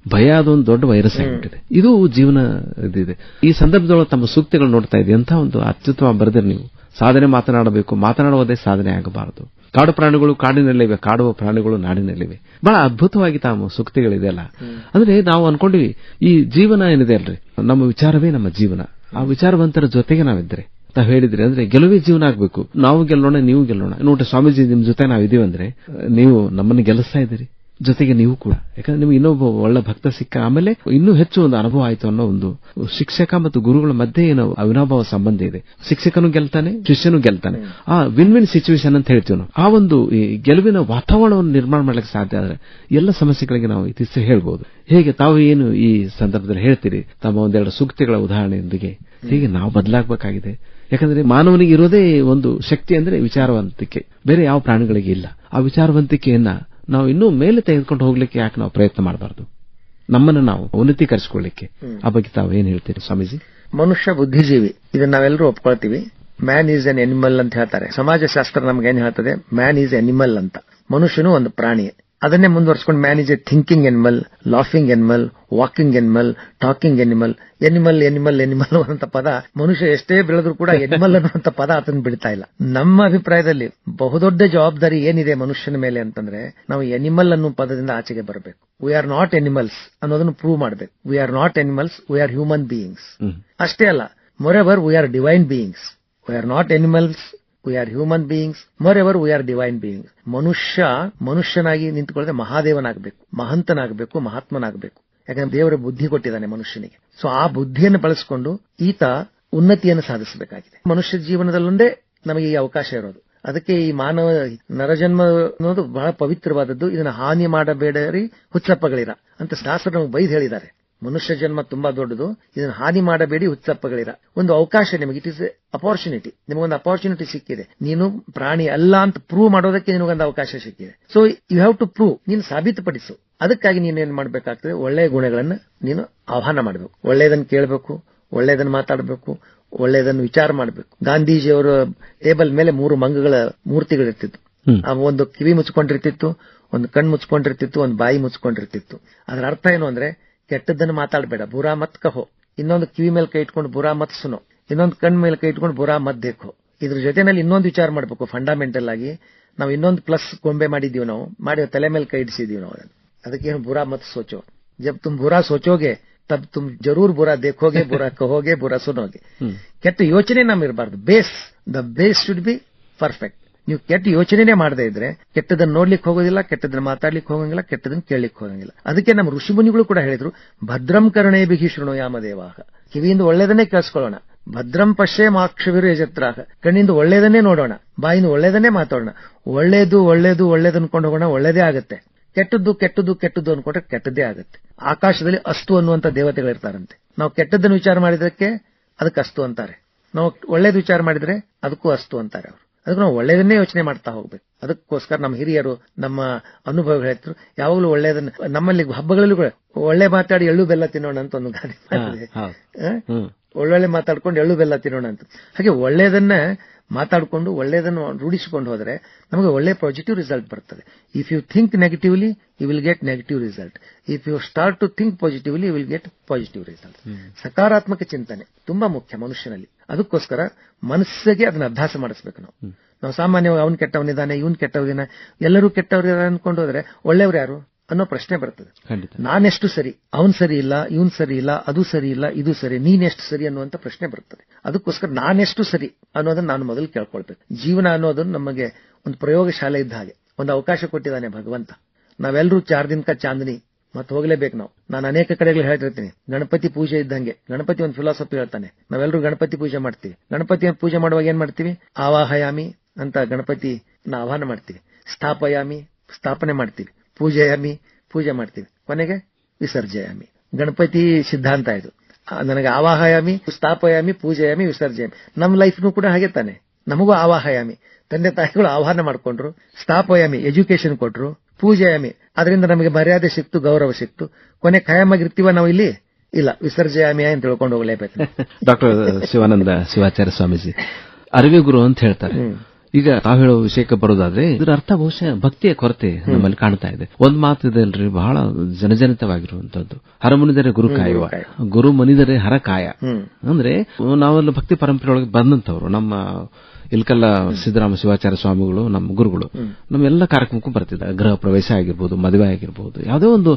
ಭಯ ಅದೊಂದು ದೊಡ್ಡ ವೈರಸ್ ಆಗಿಬಿಟ್ಟಿದೆ. ಇದು ಜೀವನ ಇದಿದೆ. ಈ ಸಂದರ್ಭದೊಳಗೆ ತಮ್ಮ ಸೂಕ್ತಿಗಳು ನೋಡ್ತಾ ಇದೆ ಅಂತ ಒಂದು ಅತ್ಯುತ್ತಮ ಬರೆದಿರಿ ನೀವು. ಸಾಧನೆ ಮಾತನಾಡಬೇಕು, ಮಾತನಾಡುವುದೇ ಸಾಧನೆ ಆಗಬಾರದು. ಕಾಡು ಪ್ರಾಣಿಗಳು ಕಾಡಿನಲ್ಲಿವೆ, ಕಾಡುವ ಪ್ರಾಣಿಗಳು ನಾಡಿನಲ್ಲಿವೆ. ಬಹಳ ಅದ್ಭುತವಾಗಿ ತಾವು ಸೂಕ್ತಿಗಳಿದೆಯಲ್ಲ. ಅಂದ್ರೆ ನಾವು ಅನ್ಕೊಂಡಿವಿ ಈ ಜೀವನ ಏನಿದೆ ಅಲ್ರಿ, ನಮ್ಮ ವಿಚಾರವೇ ನಮ್ಮ ಜೀವನ. ಆ ವಿಚಾರವಂತರ ಜೊತೆಗೆ ನಾವಿದ್ರೆ ತಾವು ಹೇಳಿದ್ರಿ ಅಂದ್ರೆ ಗೆಲುವೇ ಜೀವನ ಆಗ್ಬೇಕು. ನಾವು ಗೆಲ್ಲೋಣ, ನೀವು ಗೆಲ್ಲೋಣ. ನೋಡ್ರಿ ಸ್ವಾಮೀಜಿ, ನಿಮ್ ಜೊತೆ ನಾವಿದೀವಂದ್ರೆ ನೀವು ನಮ್ಮನ್ನು ಗೆಲ್ಲಿಸ್ತಾ ಇದ್ದೀರಿ, ಜೊತೆಗೆ ನೀವು ಕೂಡ. ಯಾಕಂದ್ರೆ ನಿಮ್ಗೆ ಇನ್ನೊಬ್ಬ ಒಳ್ಳೆ ಭಕ್ತ ಸಿಕ್ಕ, ಆಮೇಲೆ ಇನ್ನೂ ಹೆಚ್ಚು ಒಂದು ಅನುಭವ ಆಯ್ತು ಅನ್ನೋ ಒಂದು ಶಿಕ್ಷಕ ಮತ್ತು ಗುರುಗಳ ಮಧ್ಯೆ ಏನೋ ಅವಿನಾಭಾವ ಸಂಬಂಧ ಇದೆ. ಶಿಕ್ಷಕನು ಗೆಲ್ತಾನೆ, ಶಿಷ್ಯನು ಗೆಲ್ತಾನೆ. ಆ ವಿನ್ ವಿನ್ ಸಿಚುವೇಶನ್ ಅಂತ ಹೇಳ್ತೀವಿ ನಾವು. ಆ ಒಂದು ಗೆಲುವಿನ ವಾತಾವರಣವನ್ನು ನಿರ್ಮಾಣ ಮಾಡ್ಲಿಕ್ಕೆ ಸಾಧ್ಯ ಆದ್ರೆ ಎಲ್ಲ ಸಮಸ್ಯೆಗಳಿಗೆ ನಾವು ಇತಿಶ್ರೀ ಹೇಳ್ಬಹುದು. ಹೇಗೆ ತಾವು ಏನು ಈ ಸಂದರ್ಭದಲ್ಲಿ ಹೇಳ್ತೀರಿ ತಮ್ಮ ಒಂದೆರಡು ಸೂಕ್ತಿಗಳ ಉದಾಹರಣೆಯೊಂದಿಗೆ? ಹೀಗೆ ನಾವು ಬದಲಾಗಬೇಕಾಗಿದೆ. ಯಾಕಂದ್ರೆ ಮಾನವನಿಗೆ ಇರೋದೇ ಒಂದು ಶಕ್ತಿ ಅಂದ್ರೆ ವಿಚಾರವಂತಿಕೆ, ಬೇರೆ ಯಾವ ಪ್ರಾಣಿಗಳಿಗೆ ಇಲ್ಲ. ಆ ವಿಚಾರವಂತಿಕೆಯನ್ನ ನಾವು ಇನ್ನೂ ಮೇಲೆ ತೆಗೆದುಕೊಂಡು ಹೋಗ್ಲಿಕ್ಕೆ ಯಾಕೆ ನಾವು ಪ್ರಯತ್ನ ಮಾಡಬಾರದು? ನಮ್ಮನ್ನು ನಾವು ಉನ್ನತೀಕರಿಸಿಕೊಳ್ಳಿಕ್ಕೆ. ಆ ಬಗ್ಗೆ ತಾವು ಏನ್ ಹೇಳ್ತೀರಿ ಸ್ವಾಮೀಜಿ? ಮನುಷ್ಯ ಬುದ್ಧಿಜೀವಿ, ಇದನ್ನ ನಾವೆಲ್ಲರೂ ಒಪ್ಕೊಳ್ತೀವಿ. ಮ್ಯಾನ್ ಈಸ್ ಎನ್ ಎನಿಮಲ್ ಅಂತ ಹೇಳ್ತಾರೆ. ಸಮಾಜಶಾಸ್ತ್ರ ನಮ್ಗೆ ಏನ್ ಹೇಳ್ತದೆ? ಮ್ಯಾನ್ ಈಸ್ ಎನಿಮಲ್ ಅಂತ. ಮನುಷ್ಯನು ಒಂದು ಪ್ರಾಣಿ. ಅದನ್ನೇ ಮುಂದುವರ್ಸ್ಕೊಂಡು man is a thinking animal, laughing animal, walking animal, talking animal. Animal animal animal ಅನ್ನುವಂತ ಪದ ಮನುಷ್ಯ ಎಷ್ಟೇ ಬೆಳೆದ್ರೂ ಕೂಡ ಎನಿಮಲ್ ಅನ್ನುವಂತ ಪದ ಅದನ್ನು ಬಿಡ್ತಾ ಇಲ್ಲ. ನಮ್ಮ ಅಭಿಪ್ರಾಯದಲ್ಲಿ ಬಹುದೊಡ್ಡ ಜವಾಬ್ದಾರಿ ಏನಿದೆ ಮನುಷ್ಯನ ಮೇಲೆ ಅಂತಂದ್ರೆ, ನಾವು ಎನಿಮಲ್ ಅನ್ನೋ ಪದದಿಂದ ಆಚೆಗೆ ಬರಬೇಕು. ವಿ ಆರ್ ನಾಟ್ ಎನಿಮಲ್ಸ್ ಅನ್ನೋದನ್ನು ಪ್ರೂವ್ ಮಾಡಬೇಕು. We are not animals, we are human beings. ಅಷ್ಟೇ ಅಲ್ಲ, moreover we are divine beings. We are not animals, we are human beings. Moreover we are divine beings. ಮನುಷ್ಯನಾಗಿ ನಿಂತುಕೊಳ್ಳದೆ ಮಹಾದೇವನಾಗಬೇಕು, ಮಹಂತನಾಗಬೇಕು, ಮಹಾತ್ಮನಾಗಬೇಕು. ಯಾಕಂದ್ರೆ ದೇವರ ಬುದ್ಧಿ ಕೊಟ್ಟಿದ್ದಾನೆ ಮನುಷ್ಯನಿಗೆ. ಸೊ ಆ ಬುದ್ಧಿಯನ್ನು ಬಳಸಿಕೊಂಡು ಈತ ಉನ್ನತಿಯನ್ನು ಸಾಧಿಸಬೇಕಾಗಿದೆ. ಮನುಷ್ಯ ಜೀವನದಲ್ಲೊಂದೇ ನಮಗೆ ಈ ಅವಕಾಶ ಇರೋದು. ಅದಕ್ಕೆ ಈ ಮಾನವ ನರಜನ್ಮ ಅನ್ನೋದು ಬಹಳ ಪವಿತ್ರವಾದದ್ದು. ಇದನ್ನು ಹಾನಿ ಮಾಡಬೇಡರಿ ಹುಚ್ಚಪ್ಪಗಳಿರ ಅಂತ ಶಾಸ್ತ್ರ ನಮಗೆ ಬೈದು ಹೇಳಿದ್ದಾರೆ. ಮನುಷ್ಯ ಜನ್ಮ ತುಂಬಾ ದೊಡ್ಡದು, ಇದನ್ನು ಹಾನಿ ಮಾಡಬೇಡಿ ಹುಚ್ಚಪ್ಪಗಳಿರ. ಒಂದು ಅವಕಾಶ ನಿಮಗೆ, ಇಟ್ ಇಸ್ ಅಪಾರ್ಚುನಿಟಿ. ನಿಮಗೊಂದು ಅಪಾರ್ಚುನಿಟಿ ಸಿಕ್ಕಿದೆ. ನೀನು ಪ್ರಾಣಿ ಅಲ್ಲ ಅಂತ ಪ್ರೂವ್ ಮಾಡೋದಕ್ಕೆ ನಿಮಗೊಂದು ಅವಕಾಶ ಸಿಕ್ಕಿದೆ. So you have to prove. ನೀನು ಸಾಬೀತುಪಡಿಸು. ಅದಕ್ಕಾಗಿ ನೀನೇನ್ ಮಾಡಬೇಕಾಗ್ತದೆ? ಒಳ್ಳೆಯ ಗುಣಗಳನ್ನ ನೀನು ಆಹ್ವಾನ ಮಾಡಬೇಕು. ಒಳ್ಳೆಯದನ್ನು ಕೇಳಬೇಕು, ಒಳ್ಳೆಯದನ್ನು ಮಾತಾಡಬೇಕು, ಒಳ್ಳೆಯದನ್ನು ವಿಚಾರ ಮಾಡಬೇಕು. ಗಾಂಧೀಜಿಯವರ ಟೇಬಲ್ ಮೇಲೆ 3 ಮಂಗಗಳ ಮೂರ್ತಿಗಳಿರ್ತಿತ್ತು. ಒಂದು ಕಿವಿ ಮುಚ್ಕೊಂಡಿರ್ತಿತ್ತು, ಒಂದು ಕಣ್ಣು ಮುಚ್ಕೊಂಡಿರ್ತಿತ್ತು, ಒಂದು ಬಾಯಿ ಮುಚ್ಕೊಂಡಿರ್ತಿತ್ತು. ಅದರ ಅರ್ಥ ಏನು ಅಂದ್ರೆ, ಕೆಟ್ಟದ್ದನ್ನು ಮಾತಾಡಬೇಡ, ಬುರಾ ಮತ್ ಕಹೋ. ಇನ್ನೊಂದು ಕಿವಿ ಮೇಲೆ ಕೈ ಇಟ್ಕೊಂಡು ಬುರಾ ಮತ್ ಸುನೋ, ಇನ್ನೊಂದು ಕಣ್ಣು ಮೇಲೆ ಕೈ ಇಟ್ಕೊಂಡು ಬುರಾ ಮತ್ ದೇಖೋ. ಇದ್ರ ಜೊತೆನಲ್ಲಿ ಇನ್ನೊಂದು ವಿಚಾರ ಮಾಡಬೇಕು. ಫಂಡಮೆಂಟಲ್ ಆಗಿ ನಾವು ಇನ್ನೊಂದು ಪ್ಲಸ್ ಗೊಂಬೆ ಮಾಡಿದೀವಿ, ನಾವು ಮಾಡಿ ತಲೆ ಮೇಲೆ ಕೈ ಇಡಿಸಿದೀವಿ ನಾವು. ಅದಕ್ಕೇನು ಬುರಾ ಮತ್ ಸೋಚೋ. ಜಬ್ ತುಮ್ ಬುರಾ ಸೋಚೋಗೆ ತಬ್ ತುಮ್ ಜರೂರ್ ಬುರಾ ದೇಖೋಗೆ, ಬುರಾ ಕಹೋಗೆ, ಬುರಾ ಸುನೋಗೆ. ಕೆಟ್ಟ ಯೋಚನೆ ನಮ್ಮಿರಬಾರ್ದು. The base should be perfect. ನೀವು ಕೆಟ್ಟ ಯೋಚನೆನೇ ಮಾಡದೇ ಇದ್ರೆ ಕೆಟ್ಟದನ್ನು ನೋಡ್ಲಿಕ್ಕೆ ಹೋಗೋದಿಲ್ಲ, ಕೆಟ್ಟದನ್ನ ಮಾತಾಡ್ಲಿಕ್ಕೆ ಹೋಗಂಗಿಲ್ಲ, ಕೆಟ್ಟದನ್ನ ಕೇಳಲಿಕ್ಕೆ ಹೋಗಂಗಿಲ್ಲ. ಅದಕ್ಕೆ ನಮ್ಮ ಋಷಿಮುನಿಗಳು ಕೂಡ ಹೇಳಿದ್ರು, ಭದ್ರಂ ಕರ್ಣೇ ಬಿಹಿ ಶೃಣೋಯಾಮ ದೇವಾಹ. ಕಿವಿಯಿಂದ ಒಳ್ಳೆದನ್ನೇ ಕೇಳಿಸ್ಕೊಳ್ಳೋಣ. ಭದ್ರಂ ಪಶ್ಯೇ ಮಾಕ್ಷವಿರು ಯಜತ್ರಾಹ. ಕಣ್ಣಿಂದ ಒಳ್ಳೆದನ್ನೇ ನೋಡೋಣ, ಬಾಯಿಂದ ಒಳ್ಳೆದನ್ನೇ ಮಾತಾಡೋಣ. ಒಳ್ಳೇದು ಒಳ್ಳೇದು ಒಳ್ಳೇದು ಅನ್ಕೊಂಡು ಹೋಗೋಣ, ಒಳ್ಳೇದೇ ಆಗುತ್ತೆ. ಕೆಟ್ಟದ್ದು ಕೆಟ್ಟದ್ದು ಕೆಟ್ಟದ್ದು ಅನ್ಕೊಂಡ್ರೆ ಕೆಟ್ಟದ್ದೇ ಆಗುತ್ತೆ. ಆಕಾಶದಲ್ಲಿ ಅಸ್ತು ಅನ್ನುವಂತ ದೇವತೆಗಳಿರ್ತಾರಂತೆ. ನಾವು ಕೆಟ್ಟದ್ದನ್ನು ವಿಚಾರ ಮಾಡಿದಕ್ಕೆ ಅದಕ್ಕೆ ಅಸ್ತು ಅಂತಾರೆ. ನಾವು ಒಳ್ಳೇದು ವಿಚಾರ ಮಾಡಿದ್ರೆ ಅದಕ್ಕೂ ಅಸ್ತು ಅಂತಾರೆ ಅವರು. ಅದಕ್ಕೆ ನಾವು ಒಳ್ಳೆಯದನ್ನೇ ಯೋಚನೆ ಮಾಡ್ತಾ ಹೋಗ್ಬೇಕು. ಅದಕ್ಕೋಸ್ಕರ ನಮ್ಮ ಹಿರಿಯರು, ನಮ್ಮ ಅನುಭವಗಳು ಹೇಳ್ತಾರೆ, ಯಾವಾಗಲೂ ಒಳ್ಳೆಯದನ್ನ. ನಮ್ಮಲ್ಲಿ ಹಬ್ಬಗಳಲ್ಲೂ ಕೂಡ ಒಳ್ಳೆ ಮಾತಾಡಿ ಎಳ್ಳು ಬೆಲ್ಲ ತಿನ್ನೋಣ ಅಂತ ಒಂದು ಗಾದೆ ಮಾಡಿದೆ. ಒಳ್ಳೊಳ್ಳೆ ಮಾತಾಡ್ಕೊಂಡು ಎಳ್ಳು ಬೆಲ್ಲ ತಿನ್ನೋಣ ಅಂತ. ಹಾಗೆ ಒಳ್ಳೆಯದನ್ನ ಮಾತಾಡಿಕೊಂಡು ಒಳ್ಳೆಯದನ್ನು ರೂಢಿಸಿಕೊಂಡು ಹೋದರೆ ನಮಗೆ ಒಳ್ಳೆ ಪಾಸಿಟಿವ್ ರಿಸಲ್ಟ್ ಬರ್ತದೆ. If you think negatively you will get negative result. If you start to think positively you will get positive result. ಸಕಾರಾತ್ಮಕ ಚಿಂತನೆ ತುಂಬಾ ಮುಖ್ಯ ಮನುಷ್ಯನಲ್ಲಿ. ಅದಕ್ಕೋಸ್ಕರ ಮನಸ್ಸಿಗೆ ಅದನ್ನ ಅಭ್ಯಾಸ ಮಾಡಿಸ್ಬೇಕು ನಾವು ಸಾಮಾನ್ಯವಾಗಿ ಅವನು ಕೆಟ್ಟವನಿದ್ದಾನೆ, ಇವನ್ ಕೆಟ್ಟವನಿದ್ದಾನೆ, ಎಲ್ಲರೂ ಕೆಟ್ಟವರಿದ್ದಾರೆ ಅನ್ಕೊಂಡು ಹೋದ್ರೆ ಒಳ್ಳೆಯವರು ಯಾರು ಅನ್ನೋ ಪ್ರಶ್ನೆ ಬರ್ತದೆ. ನಾನೆಷ್ಟು ಸರಿ, ಅವನ್ ಸರಿ ಇಲ್ಲ, ಇವನ್ ಸರಿ ಇಲ್ಲ, ಅದು ಸರಿ ಇಲ್ಲ, ಇದು ಸರಿ, ನೀನೆಷ್ಟು ಸರಿ ಅನ್ನುವಂತ ಪ್ರಶ್ನೆ ಬರ್ತದೆ. ಅದಕ್ಕೋಸ್ಕರ ನಾನೆಷ್ಟು ಸರಿ ಅನ್ನೋದನ್ನ ನಾನು ಮೊದಲು ಕೇಳ್ಕೊಳ್ಬೇಕು. ಜೀವನ ಅನ್ನೋದನ್ನು ನಮಗೆ ಒಂದು ಪ್ರಯೋಗ ಶಾಲೆ ಇದ್ದ ಹಾಗೆ ಒಂದು ಅವಕಾಶ ಕೊಟ್ಟಿದ್ದಾನೆ ಭಗವಂತ. ನಾವೆಲ್ಲರೂ 4 ದಿನಕ ಚಾಂದನಿ ಮತ್ತೆ ಹೋಗ್ಲೇಬೇಕು ನಾವು. ನಾನು ಅನೇಕ ಕಡೆಗಳು ಹೇಳ್ತಿರ್ತೀನಿ, ಗಣಪತಿ ಪೂಜೆ ಇದ್ದಂಗೆ. ಗಣಪತಿ ಒಂದು ಫಿಲಾಸಫಿ ಹೇಳ್ತಾನೆ. ನಾವೆಲ್ಲರೂ ಗಣಪತಿ ಪೂಜೆ ಮಾಡ್ತೀವಿ. ಗಣಪತಿ ಪೂಜೆ ಮಾಡುವಾಗ ಏನ್ ಮಾಡ್ತೀವಿ? ಆವಾಹಯಾಮಿ ಅಂತ ಗಣಪತಿ ಆಹ್ವಾನ ಮಾಡ್ತೀವಿ, ಸ್ಥಾಪಯಾಮಿ ಸ್ಥಾಪನೆ ಮಾಡ್ತೀವಿ, ಪೂಜೆಯಾಮಿ ಪೂಜೆ ಮಾಡ್ತೀವಿ, ಕೊನೆಗೆ ವಿಸರ್ಜಯಾಮಿ. ಗಣಪತಿ ಸಿದ್ಧಾಂತ ಇದು. ನನಗೆ ಆವಾಹಯಾಮಿ, ಸ್ಥಾಪಯಾಮಿ, ಪೂಜೆಯಾಮಿ, ವಿಸರ್ಜಯಾಮಿ. ನಮ್ಮ ಲೈಫ್ನು ಕೂಡ ಹಾಗೆ ತಾನೆ. ನಮಗೂ ಆವಾಹಯಾಮಿ, ತಂದೆ ತಾಯಿಗಳು ಆಹ್ವಾನ ಮಾಡ್ಕೊಂಡ್ರು, ಸ್ಥಾಪಯಾಮಿ ಎಜುಕೇಶನ್ ಕೊಟ್ರು, ಪೂಜೆಯಾಮಿ ಅದರಿಂದ ನಮಗೆ ಮರ್ಯಾದೆ ಸಿಕ್ತು, ಗೌರವ ಸಿಕ್ತು, ಕೊನೆ ಖಾಯಮಾಗಿರ್ತೀವ ನಾವು ಇಲ್ಲಿ ಇಲ್ಲ, ವಿಸರ್ಜಯಾಮಿ ಅಂತ ತಿಳ್ಕೊಂಡು ಹೋಗ್ಲೇಬೇಕು. ಡಾಕ್ಟರ್ ಶಿವಾನಂದ ಶಿವಾಚಾರ್ಯ ಸ್ವಾಮೀಜಿ ಅರಿವೆ ಗುರು ಅಂತ ಹೇಳ್ತಾರೆ. ಈಗ ತಾವು ಹೇಳೋ ವಿಷಯಕ್ಕೆ ಬರೋದಾದ್ರೆ ಇದರ ಅರ್ಥ ಬಹುಶಃ ಭಕ್ತಿಯ ಕೊರತೆ ನಮ್ಮಲ್ಲಿ ಕಾಣ್ತಾ ಇದೆ. ಒಂದ್ ಮಾತು ಇದೆ ಅಲ್ರಿ, ಬಹಳ ಜನಜನಿತವಾಗಿರುವಂತದ್ದು, ಹರಮುನಿದರೆ ಗುರು ಕಾಯುವ, ಗುರು ಮನಿದರೆ ಹರ ಕಾಯ. ಅಂದ್ರೆ ನಾವೆಲ್ಲ ಭಕ್ತಿ ಪರಂಪರೆಯೊಳಗೆ ಬಂದಂತವ್ರು. ನಮ್ಮ ಇಲ್ಕಲ್ಲ ಸಿದ್ದರಾಮ ಶಿವಾಚಾರ್ಯ ಸ್ವಾಮಿಗಳು ನಮ್ಮ ಗುರುಗಳು ನಮ್ಮೆಲ್ಲ ಕಾರ್ಯಕ್ರಮಕ್ಕೂ ಬರ್ತಿದ್ದಾರೆ. ಗೃಹ ಪ್ರವೇಶ ಆಗಿರ್ಬೋದು, ಮದುವೆ ಆಗಿರ್ಬೋದು, ಯಾವುದೋ ಒಂದು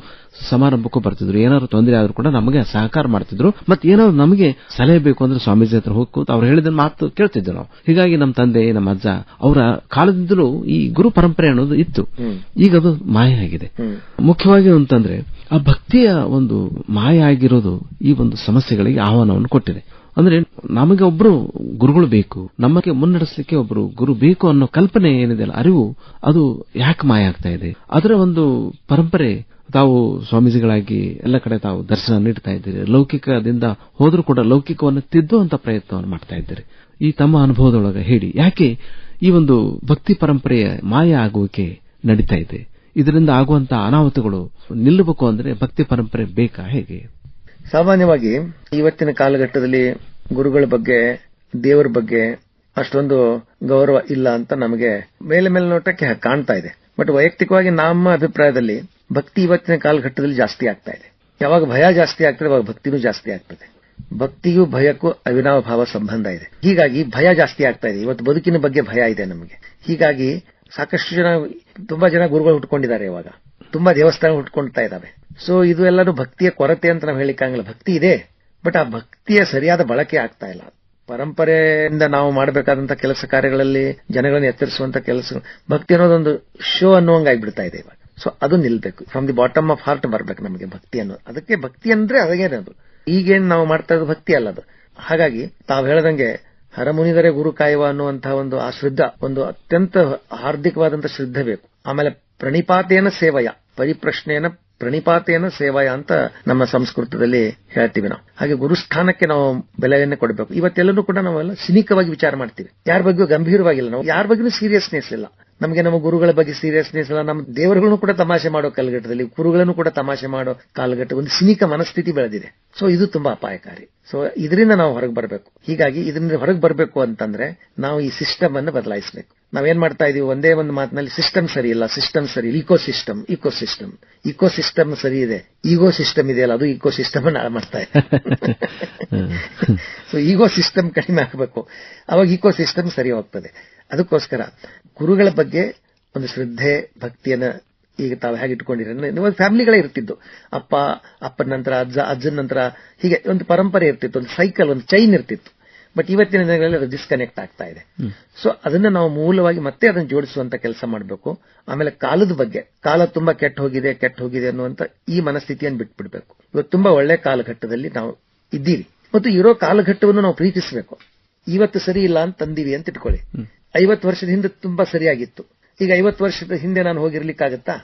ಸಮಾರಂಭಕ್ಕೂ ಬರ್ತಿದ್ರು. ಏನಾದ್ರು ತೊಂದರೆ ಆದ್ರೂ ಕೂಡ ನಮಗೆ ಸಹಕಾರ ಮಾಡ್ತಿದ್ರು. ಮತ್ತೆ ಏನಾದ್ರು ನಮಗೆ ಸಲಹೆ ಬೇಕು ಅಂದ್ರೆ ಸ್ವಾಮೀಜಿ ಹತ್ರ ಹೋಗ್ಕೂತ ಅವ್ರು ಹೇಳಿದ ಮಾತು ಕೇಳ್ತಿದ್ದೆ ನಾವು. ಹೀಗಾಗಿ ನಮ್ಮ ತಂದೆ, ನಮ್ಮ ಅಜ್ಜ ಅವರ ಕಾಲದಿಂದಲೂ ಈ ಗುರು ಪರಂಪರೆ ಅನ್ನೋದು ಇತ್ತು. ಈಗ ಅದು ಮಾಯ ಆಗಿದೆ. ಮುಖ್ಯವಾಗಿ ಅಂತಂದ್ರೆ ಆ ಭಕ್ತಿಯ ಒಂದು ಮಾಯ ಆಗಿರೋದು ಈ ಒಂದು ಸಮಸ್ಯೆಗಳಿಗೆ ಆಹ್ವಾನವನ್ನು ಕೊಟ್ಟಿದೆ. ಅಂದ್ರೆ ನಮಗೆ ಒಬ್ರು ಗುರುಗಳು ಬೇಕು, ನಮಗೆ ಮುನ್ನಡೆಸಲಿಕ್ಕೆ ಒಬ್ರು ಗುರು ಬೇಕು ಅನ್ನೋ ಕಲ್ಪನೆ ಏನಿದೆ ಅಲ್ಲ, ಅರಿವು, ಅದು ಯಾಕೆ ಮಾಯ ಆಗ್ತಾ ಇದೆ? ಅದರ ಒಂದು ಪರಂಪರೆ ತಾವು ಸ್ವಾಮೀಜಿಗಳಾಗಿ ಎಲ್ಲ ಕಡೆ ತಾವು ದರ್ಶನ ನೀಡ್ತಾ ಇದ್ದೀರಿ. ಲೌಕಿಕದಿಂದ ಹೋದ್ರೂ ಕೂಡ ಲೌಕಿಕವನ್ನು ತಿದ್ದುವಂತ ಪ್ರಯತ್ನವನ್ನು ಮಾಡ್ತಾ ಇದ್ದೀರಿ. ಈ ತಮ್ಮ ಅನುಭವದೊಳಗೆ ಹೇಳಿ, ಯಾಕೆ ಈ ಒಂದು ಭಕ್ತಿ ಪರಂಪರೆಯ ಮಾಯ ಆಗುವಿಕೆ ನಡೀತಾ ಇದೆ? ಇದರಿಂದ ಆಗುವಂತಹ ಅನಾಹುತಗಳು ನಿಲ್ಲಬೇಕು ಅಂದ್ರೆ ಭಕ್ತಿ ಪರಂಪರೆ ಬೇಕಾ, ಹೇಗೆ? ಸಾಮಾನ್ಯವಾಗಿ ಇವತ್ತಿನ ಕಾಲಘಟ್ಟದಲ್ಲಿ ಗುರುಗಳ ಬಗ್ಗೆ, ದೇವರ ಬಗ್ಗೆ ಅಷ್ಟೊಂದು ಗೌರವ ಇಲ್ಲ ಅಂತ ನಮಗೆ ಮೇಲೆ ನೋಟಕ್ಕೆ ಕಾಣ್ತಾ ಇದೆ. ಬಟ್ ವೈಯಕ್ತಿಕವಾಗಿ ನಮ್ಮ ಅಭಿಪ್ರಾಯದಲ್ಲಿ ಭಕ್ತಿ ಇವತ್ತಿನ ಕಾಲಘಟ್ಟದಲ್ಲಿ ಜಾಸ್ತಿ ಆಗ್ತಾ ಇದೆ. ಯಾವಾಗ ಭಯ ಜಾಸ್ತಿ ಆಗ್ತದೆ ಅವಾಗ ಭಕ್ತಿನೂ ಜಾಸ್ತಿ ಆಗ್ತದೆ. ಭಕ್ತಿಗೂ ಭಯಕ್ಕೂ ಅವಿನಾವ ಭಾವ ಸಂಬಂಧ ಇದೆ. ಹೀಗಾಗಿ ಭಯ ಜಾಸ್ತಿ ಆಗ್ತಾ ಇದೆ. ಇವತ್ತು ಬದುಕಿನ ಬಗ್ಗೆ ಭಯ ಇದೆ ನಮಗೆ. ಹೀಗಾಗಿ ಸಾಕಷ್ಟು ಜನ, ತುಂಬಾ ಜನ ಗುರುಗಳು ಹುಟ್ಕೊಂಡಿದ್ದಾರೆ. ಇವಾಗ ತುಂಬಾ ದೇವಸ್ಥಾನ ಹುಟ್ಕೊಳ್ತಾ ಇದಾವೆ. ಸೊ ಇದು ಎಲ್ಲರೂ ಭಕ್ತಿಯ ಕೊರತೆ ಅಂತ ನಾವು ಹೇಳಿಕ್ಕಾಗಲ್ಲ. ಭಕ್ತಿ ಇದೆ, ಬಟ್ ಆ ಭಕ್ತಿಯ ಸರಿಯಾದ ಬಳಕೆ ಆಗ್ತಾ ಇಲ್ಲ. ಪರಂಪರೆಯಿಂದ ನಾವು ಮಾಡಬೇಕಾದಂತಹ ಕೆಲಸ ಕಾರ್ಯಗಳಲ್ಲಿ ಜನಗಳನ್ನು ಎತ್ತರಿಸುವಂತ ಕೆಲಸ, ಭಕ್ತಿ ಅನ್ನೋದೊಂದು ಶೋ ಅನ್ನುವಂಗಾಗ್ಬಿಡ್ತಾ ಇದೆ ಇವಾಗ. ಸೊ ಅದು ನಿಲ್ಬೇಕು. From the bottom of heart ಬರ್ಬೇಕು ನಮಗೆ ಭಕ್ತಿ ಅನ್ನೋದು. ಅದಕ್ಕೆ ಭಕ್ತಿ ಅಂದ್ರೆ ಅದೇನದು, ಈಗೇನು ನಾವು ಮಾಡ್ತಾ ಇರೋದು ಭಕ್ತಿ ಅಲ್ಲ ಅದು. ಹಾಗಾಗಿ ತಾವು ಹೇಳದಂಗೆ ಹರಮುನಿದರೆ ಗುರು ಕಾಯುವ ಅನ್ನುವಂತಹ ಒಂದು ಆ ಶ್ರದ್ಧಾ, ಒಂದು ಅತ್ಯಂತ ಹಾರ್ದಿಕವಾದಂತಹ ಶ್ರದ್ಧೆ ಬೇಕು. ಆಮೇಲೆ ಪ್ರಣಿಪಾತೇನ ಸೇವಯ, ಪರಿಪ್ರಶ್ನೆಯನ್ನ ಪ್ರಣಿಪಾತೇನ ಸೇವಯ ಅಂತ ನಮ್ಮ ಸಂಸ್ಕೃತದಲ್ಲಿ ಹೇಳ್ತೀವಿ ನಾವು. ಹಾಗೆ ಗುರುಸ್ಥಾನಕ್ಕೆ ನಾವು ಬೆಲೆಯನ್ನೇ ಕೊಡಬೇಕು. ಇವತ್ತೆಲ್ಲರೂ ಕೂಡ ನಾವೆಲ್ಲ ಸಿನಿಕವಾಗಿ ವಿಚಾರ ಮಾಡ್ತೀವಿ. ಯಾರ ಬಗ್ಗೆಯೂ ಗಂಭೀರವಾಗಿಲ್ಲ, ನಾವು ಯಾರ ಬಗ್ಗೆಯೂ ಸೀರಿಯಸ್ನೆಸ್ ಇಲ್ಲ ನಮಗೆ. ನಮ್ಮ ಗುರುಗಳ ಬಗ್ಗೆ ಸೀರಿಯಸ್ನೆಸ್ ಇಲ್ಲ. ನಮ್ಮ ದೇವರುಗಳನ್ನು ಕೂಡ ತಮಾಷೆ ಮಾಡೋ ಕಾಲಘಟ್ಟದಲ್ಲಿ, ಗುರುಗಳನ್ನು ಕೂಡ ತಮಾಷೆ ಮಾಡೋ ಕಾಲಘಟ್ಟ, ಒಂದು ಸಿನಿಕ ಮನಸ್ಥಿತಿ ಬೆಳೆದಿದೆ. ಸೊ ಇದು ತುಂಬಾ ಅಪಾಯಕಾರಿ. ಸೊ ಇದರಿಂದ ನಾವು ಹೊರಗೆ ಬರಬೇಕು. ಹೀಗಾಗಿ ಇದರಿಂದ ಹೊರಗೆ ಬರಬೇಕು ಅಂತಂದ್ರೆ ನಾವು ಈ ಸಿಸ್ಟಮ್ ಅನ್ನು ಬದಲಾಯಿಸಬೇಕು. ನಾವೇನ್ ಮಾಡ್ತಾ ಇದೀವಿ, ಒಂದೇ ಒಂದು ಮಾತಿನಲ್ಲಿ ಸಿಸ್ಟಮ್ ಸರಿ ಇಲ್ಲ, ಸಿಸ್ಟಮ್ ಸರಿ ಇಲ್ಲ, ಇಕೋ ಸಿಸ್ಟಮ್ ಸರಿ ಇದೆ, ಈಗೋ ಸಿಸ್ಟಮ್ ಇದೆಯಲ್ಲ ಅದು ಇಕೋ ಸಿಸ್ಟಮ್ ಅನ್ನು ಹಾಳು ಮಾಡ್ತಾ ಇದೆ. ಸೊ ಈಗೋ ಸಿಸ್ಟಮ್ ಕಡಿಮೆ ಆಗಬೇಕು, ಅವಾಗ ಇಕೋ ಸಿಸ್ಟಮ್ ಸರಿ ಹೋಗ್ತದೆ. ಅದಕ್ಕೋಸ್ಕರ ಗುರುಗಳ ಬಗ್ಗೆ ಒಂದು ಶ್ರದ್ಧೆ, ಭಕ್ತಿಯನ್ನ ಈಗ ತಾವು ಹೇಗೆ ಇಟ್ಕೊಂಡಿರ, ಒಂದು ಫ್ಯಾಮಿಲಿಗಳೇ ಇರ್ತಿದ್ದು, ಅಪ್ಪನ ನಂತರ ಅಜ್ಜನ ನಂತರ ಹೀಗೆ ಒಂದು ಪರಂಪರೆ ಇರ್ತಿತ್ತು, ಒಂದು ಸೈಕಲ್, ಒಂದು ಚೈನ್ ಇರ್ತಿತ್ತು. ಬಟ್ ಇವತ್ತಿನ ದಿನಗಳಲ್ಲಿ ಅದು ಡಿಸ್ಕನೆಕ್ಟ್ ಆಗ್ತಾ ಇದೆ. ಸೊ ಅದನ್ನ ನಾವು ಮೂಲವಾಗಿ ಮತ್ತೆ ಅದನ್ನು ಜೋಡಿಸುವಂತ ಕೆಲಸ ಮಾಡಬೇಕು. ಆಮೇಲೆ ಕಾಲದ ಬಗ್ಗೆ, ಕಾಲ ತುಂಬಾ ಕೆಟ್ಟ ಹೋಗಿದೆ ಅನ್ನುವಂತ ಈ ಮನಸ್ಥಿತಿಯನ್ನು ಬಿಟ್ಬಿಡ್ಬೇಕು. ಇವತ್ತು ತುಂಬಾ ಒಳ್ಳೆ ಕಾಲಘಟ್ಟದಲ್ಲಿ ನಾವು ಇದ್ದೀವಿ ಮತ್ತು ಇರೋ ಕಾಲಘಟ್ಟವನ್ನು ನಾವು ಪ್ರೀತಿಸಬೇಕು. ಇವತ್ತು ಸರಿ ಇಲ್ಲ ಅಂತ ತಂದೀವಿ ಅಂತ ಇಟ್ಕೊಳ್ಳಿ. 50 ವರ್ಷದ ಹಿಂದೆ ತುಂಬಾ ಸರಿಯಾಗಿತ್ತು, ಈಗ 50 ವರ್ಷದ ಹಿಂದೆ ನಾನು ಹೋಗಿರ್ಲಿಕ್ಕಾಗತ್ತಾ?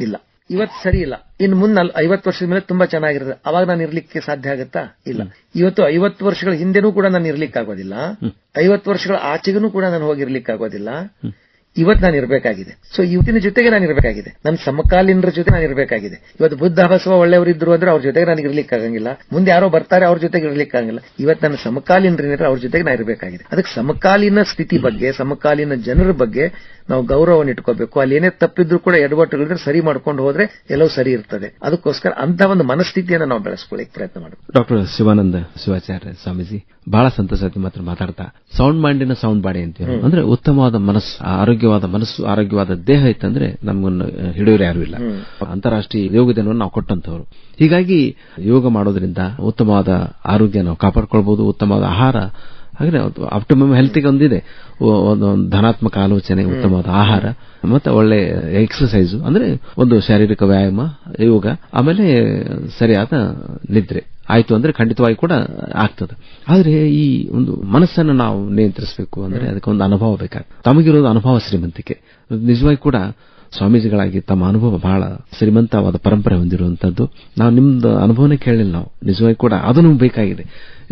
ಇಲ್ಲ. ಇವತ್ತು ಸರಿ ಇಲ್ಲ, ಇನ್ನು ಮುನ್ನ 50 ವರ್ಷದ ಮೇಲೆ ತುಂಬಾ ಚೆನ್ನಾಗಿರುತ್ತೆ, ಅವಾಗ ನಾನು ಇರ್ಲಿಕ್ಕೆ ಸಾಧ್ಯ ಆಗತ್ತಾ? ಇಲ್ಲ. ಇವತ್ತು 50 ವರ್ಷಗಳ ಹಿಂದೆನೂ ಕೂಡ ನಾನು ಇರ್ಲಿಕ್ಕಾಗೋದಿಲ್ಲ, 50 ವರ್ಷಗಳ ಆಚೆಗೂ ಕೂಡ ನಾನು ಹೋಗಿರ್ಲಿಕ್ಕಾಗೋದಿಲ್ಲ. ಇವತ್ತು ನಾನು ಇರಬೇಕಾಗಿದೆ. ಸೊ ಇವತ್ತಿನ ಜೊತೆಗೆ ನಾನು ಇರಬೇಕಾಗಿದೆ, ನನ್ನ ಸಮಕಾಲೀನರ ಜೊತೆ ನಾನು ಇರಬೇಕಾಗಿದೆ. ಇವತ್ತು ಬುದ್ಧ ಬಸವ ಒಳ್ಳೆಯವರಿದ್ರು ಅಂದ್ರೆ ಅವ್ರ ಜೊತೆಗೆ ನನಗೆ ಇರ್ಲಿಕ್ಕಾಗಂಗಿಲ್ಲ, ಮುಂದೆ ಯಾರೋ ಬರ್ತಾರೆ ಅವ್ರ ಜೊತೆಗೆ ಇರ್ಲಿಕ್ಕಾಗಂಗಿಲ್ಲ. ಇವತ್ತು ನನ್ನ ಸಮಕಾಲೀನರೇನಿದ್ರೆ ಅವ್ರ ಜೊತೆಗೆ ನಾನು ಇರಬೇಕಾಗಿದೆ. ಅದಕ್ಕೆ ಸಮಕಾಲೀನ ಸ್ಥಿತಿ ಬಗ್ಗೆ, ಸಮಕಾಲೀನ ಜನರ ಬಗ್ಗೆ ನಾವು ಗೌರವವನ್ನು ಇಟ್ಕೋಬೇಕು. ಅಲ್ಲಿ ಏನೇ ತಪ್ಪಿದ್ರು ಕೂಡ ಎಡವಟ್ಟುಗಳಿದ್ರೆ ಸರಿ ಮಾಡ್ಕೊಂಡು ಹೋದ್ರೆ ಎಲ್ಲವೂ ಸರಿ ಇರ್ತದೆ. ಅದಕ್ಕೋಸ್ಕರ ಅಂತ ಒಂದು ಮನಸ್ಥಿತಿಯನ್ನು ನಾವು ಬೆಳೆಸ್ಕೊಳ್ಳಿಕ್ಕೆ ಪ್ರಯತ್ನ ಮಾಡಬೇಕು. ಡಾಕ್ಟರ್ ಶಿವಾನಂದ ಶಿವಾಚಾರ್ಯ ಸ್ವಾಮೀಜಿ, ಬಹಳ ಸಂತೋಷ ಮಾತ್ರ ಮಾತಾಡ್ತಾ, ಸೌಂಡ್ ಮೈಂಡಿನ ಸೌಂಡ್ ಬಾಡಿ ಅಂತೀವಿ. ಅಂದ್ರೆ ಉತ್ತಮವಾದ ಮನಸ್ಸು, ಆರೋಗ್ಯವಾದ ಮನಸ್ಸು, ಆರೋಗ್ಯವಾದ ದೇಹ ಇತ್ತಂದ್ರೆ ನಮ್ಗನ್ನು ಹಿಡಿಯೋರು ಯಾರು ಇಲ್ಲ. ಅಂತಾರಾಷ್ಟ್ರೀಯ ಯೋಗ ದಿನವನ್ನು ನಾವು ಕೊಟ್ಟಂತವರು. ಹೀಗಾಗಿ ಯೋಗ ಮಾಡೋದ್ರಿಂದ ಉತ್ತಮವಾದ ಆರೋಗ್ಯ ನಾವು ಕಾಪಾಡ್ಕೊಳ್ಬಹುದು, ಉತ್ತಮವಾದ ಆಹಾರ, ಹಾಗೆ ಆಪ್ಟಿಮಮ್ ಹೆಲ್ತ್ಗೆ ಒಂದಿದೆ, ಒಂದು ಧನಾತ್ಮಕ ಆಲೋಚನೆ, ಉತ್ತಮವಾದ ಆಹಾರ, ಮತ್ತೆ ಒಳ್ಳೆ ಎಕ್ಸರ್ಸೈಸು, ಅಂದ್ರೆ ಒಂದು ಶಾರೀರಿಕ ವ್ಯಾಯಾಮ, ಯೋಗ, ಆಮೇಲೆ ಸರಿಯಾದ ನಿದ್ರೆ ಆಯ್ತು ಅಂದ್ರೆ ಖಂಡಿತವಾಗಿ ಕೂಡ ಆಗ್ತದೆ. ಆದ್ರೆ ಈ ಒಂದು ಮನಸ್ಸನ್ನು ನಾವು ನಿಯಂತ್ರಿಸಬೇಕು ಅಂದ್ರೆ ಅದಕ್ಕೆ ಒಂದು ಅನುಭವ ಬೇಕಾಗ್ತದೆ. ತಮಗಿರೋದು ಅನುಭವ ಶ್ರೀಮಂತಿಕೆ. ನಿಜವಾಗಿ ಕೂಡ ಸ್ವಾಮೀಜಿಗಳಾಗಿ ತಮ್ಮ ಅನುಭವ ಬಹಳ ಶ್ರೀಮಂತವಾದ ಪರಂಪರೆ ಹೊಂದಿರುವಂತದ್ದು. ನಾವು ನಿಮ್ದು ಅನುಭವನೇ ಕೇಳಿಲ್ಲ, ನಾವು ನಿಜವಾಗಿ ಕೂಡ ಅದು ನಮ್ಗೆ ಬೇಕಾಗಿದೆ.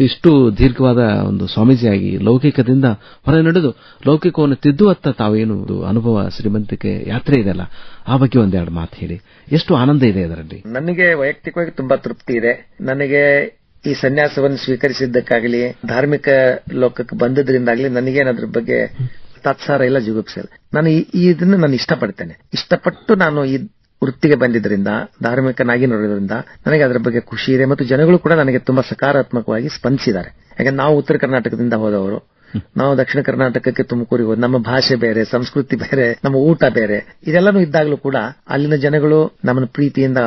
ಇಷ್ಟು ದೀರ್ಘವಾದ ಒಂದು ಸ್ವಾಮೀಜಿಯಾಗಿ ಲೌಕಿಕದಿಂದ ಹೊರ ನಡೆದು ಲೌಕಿಕವನ್ನು ತಿದ್ದುವತ್ತ ತಾವೇನು ಅನುಭವ ಶ್ರೀಮಂತಿಕೆ ಯಾತ್ರೆ ಇದೆಯಲ್ಲ, ಆ ಬಗ್ಗೆ ಒಂದೆರಡು ಮಾತು ಹೇಳಿ. ಎಷ್ಟು ಆನಂದ ಇದೆ ಅದರಲ್ಲಿ. ನನಗೆ ವೈಯಕ್ತಿಕವಾಗಿ ತುಂಬಾ ತೃಪ್ತಿ ಇದೆ. ನನಗೆ ಈ ಸನ್ಯಾಸವನ್ನು ಸ್ವೀಕರಿಸಿದ್ದಕ್ಕಾಗಲಿ, ಧಾರ್ಮಿಕ ಲೋಕಕ್ಕೆ ಬಂದದ್ರಿಂದಾಗಲಿ ನನಗೇನದ್ರ ಬಗ್ಗೆ ತಾತ್ಸಾರ ಇಲ್ಲ, ಜುಗುಪ್ಸೆ ಇಲ್ಲ. ನಾನು ಇದನ್ನು ನಾನು ಇಷ್ಟಪಡ್ತೇನೆ. ಇಷ್ಟಪಟ್ಟು ನಾನು ಈ ವೃತ್ತಿಗೆ ಬಂದಿದ್ದರಿಂದ, ಧಾರ್ಮಿಕನಾಗಿ ನೋಡೋದ್ರಿಂದ ನನಗೆ ಅದರ ಬಗ್ಗೆ ಖುಷಿ ಇದೆ. ಮತ್ತು ಜನಗಳು ಕೂಡ ನನಗೆ ತುಂಬಾ ಸಕಾರಾತ್ಮಕವಾಗಿ ಸ್ಪಂದಿಸಿದ್ದಾರೆ. ಯಾಕಂದ್ರೆ ನಾವು ಉತ್ತರ ಕರ್ನಾಟಕದಿಂದ ಹೋದವರು, ನಾವು ದಕ್ಷಿಣ ಕರ್ನಾಟಕಕ್ಕೆ ತುಮಕೂರಿಗೆ ಹೋದ್, ನಮ್ಮ ಭಾಷೆ ಬೇರೆ, ಸಂಸ್ಕೃತಿ ಬೇರೆ, ನಮ್ಮ ಊಟ ಬೇರೆ, ಇದೆಲ್ಲಾನು ಇದ್ದಾಗಲೂ ಕೂಡ ಅಲ್ಲಿನ ಜನಗಳು ನಮ್ಮನ್ನು ಪ್ರೀತಿಯಿಂದ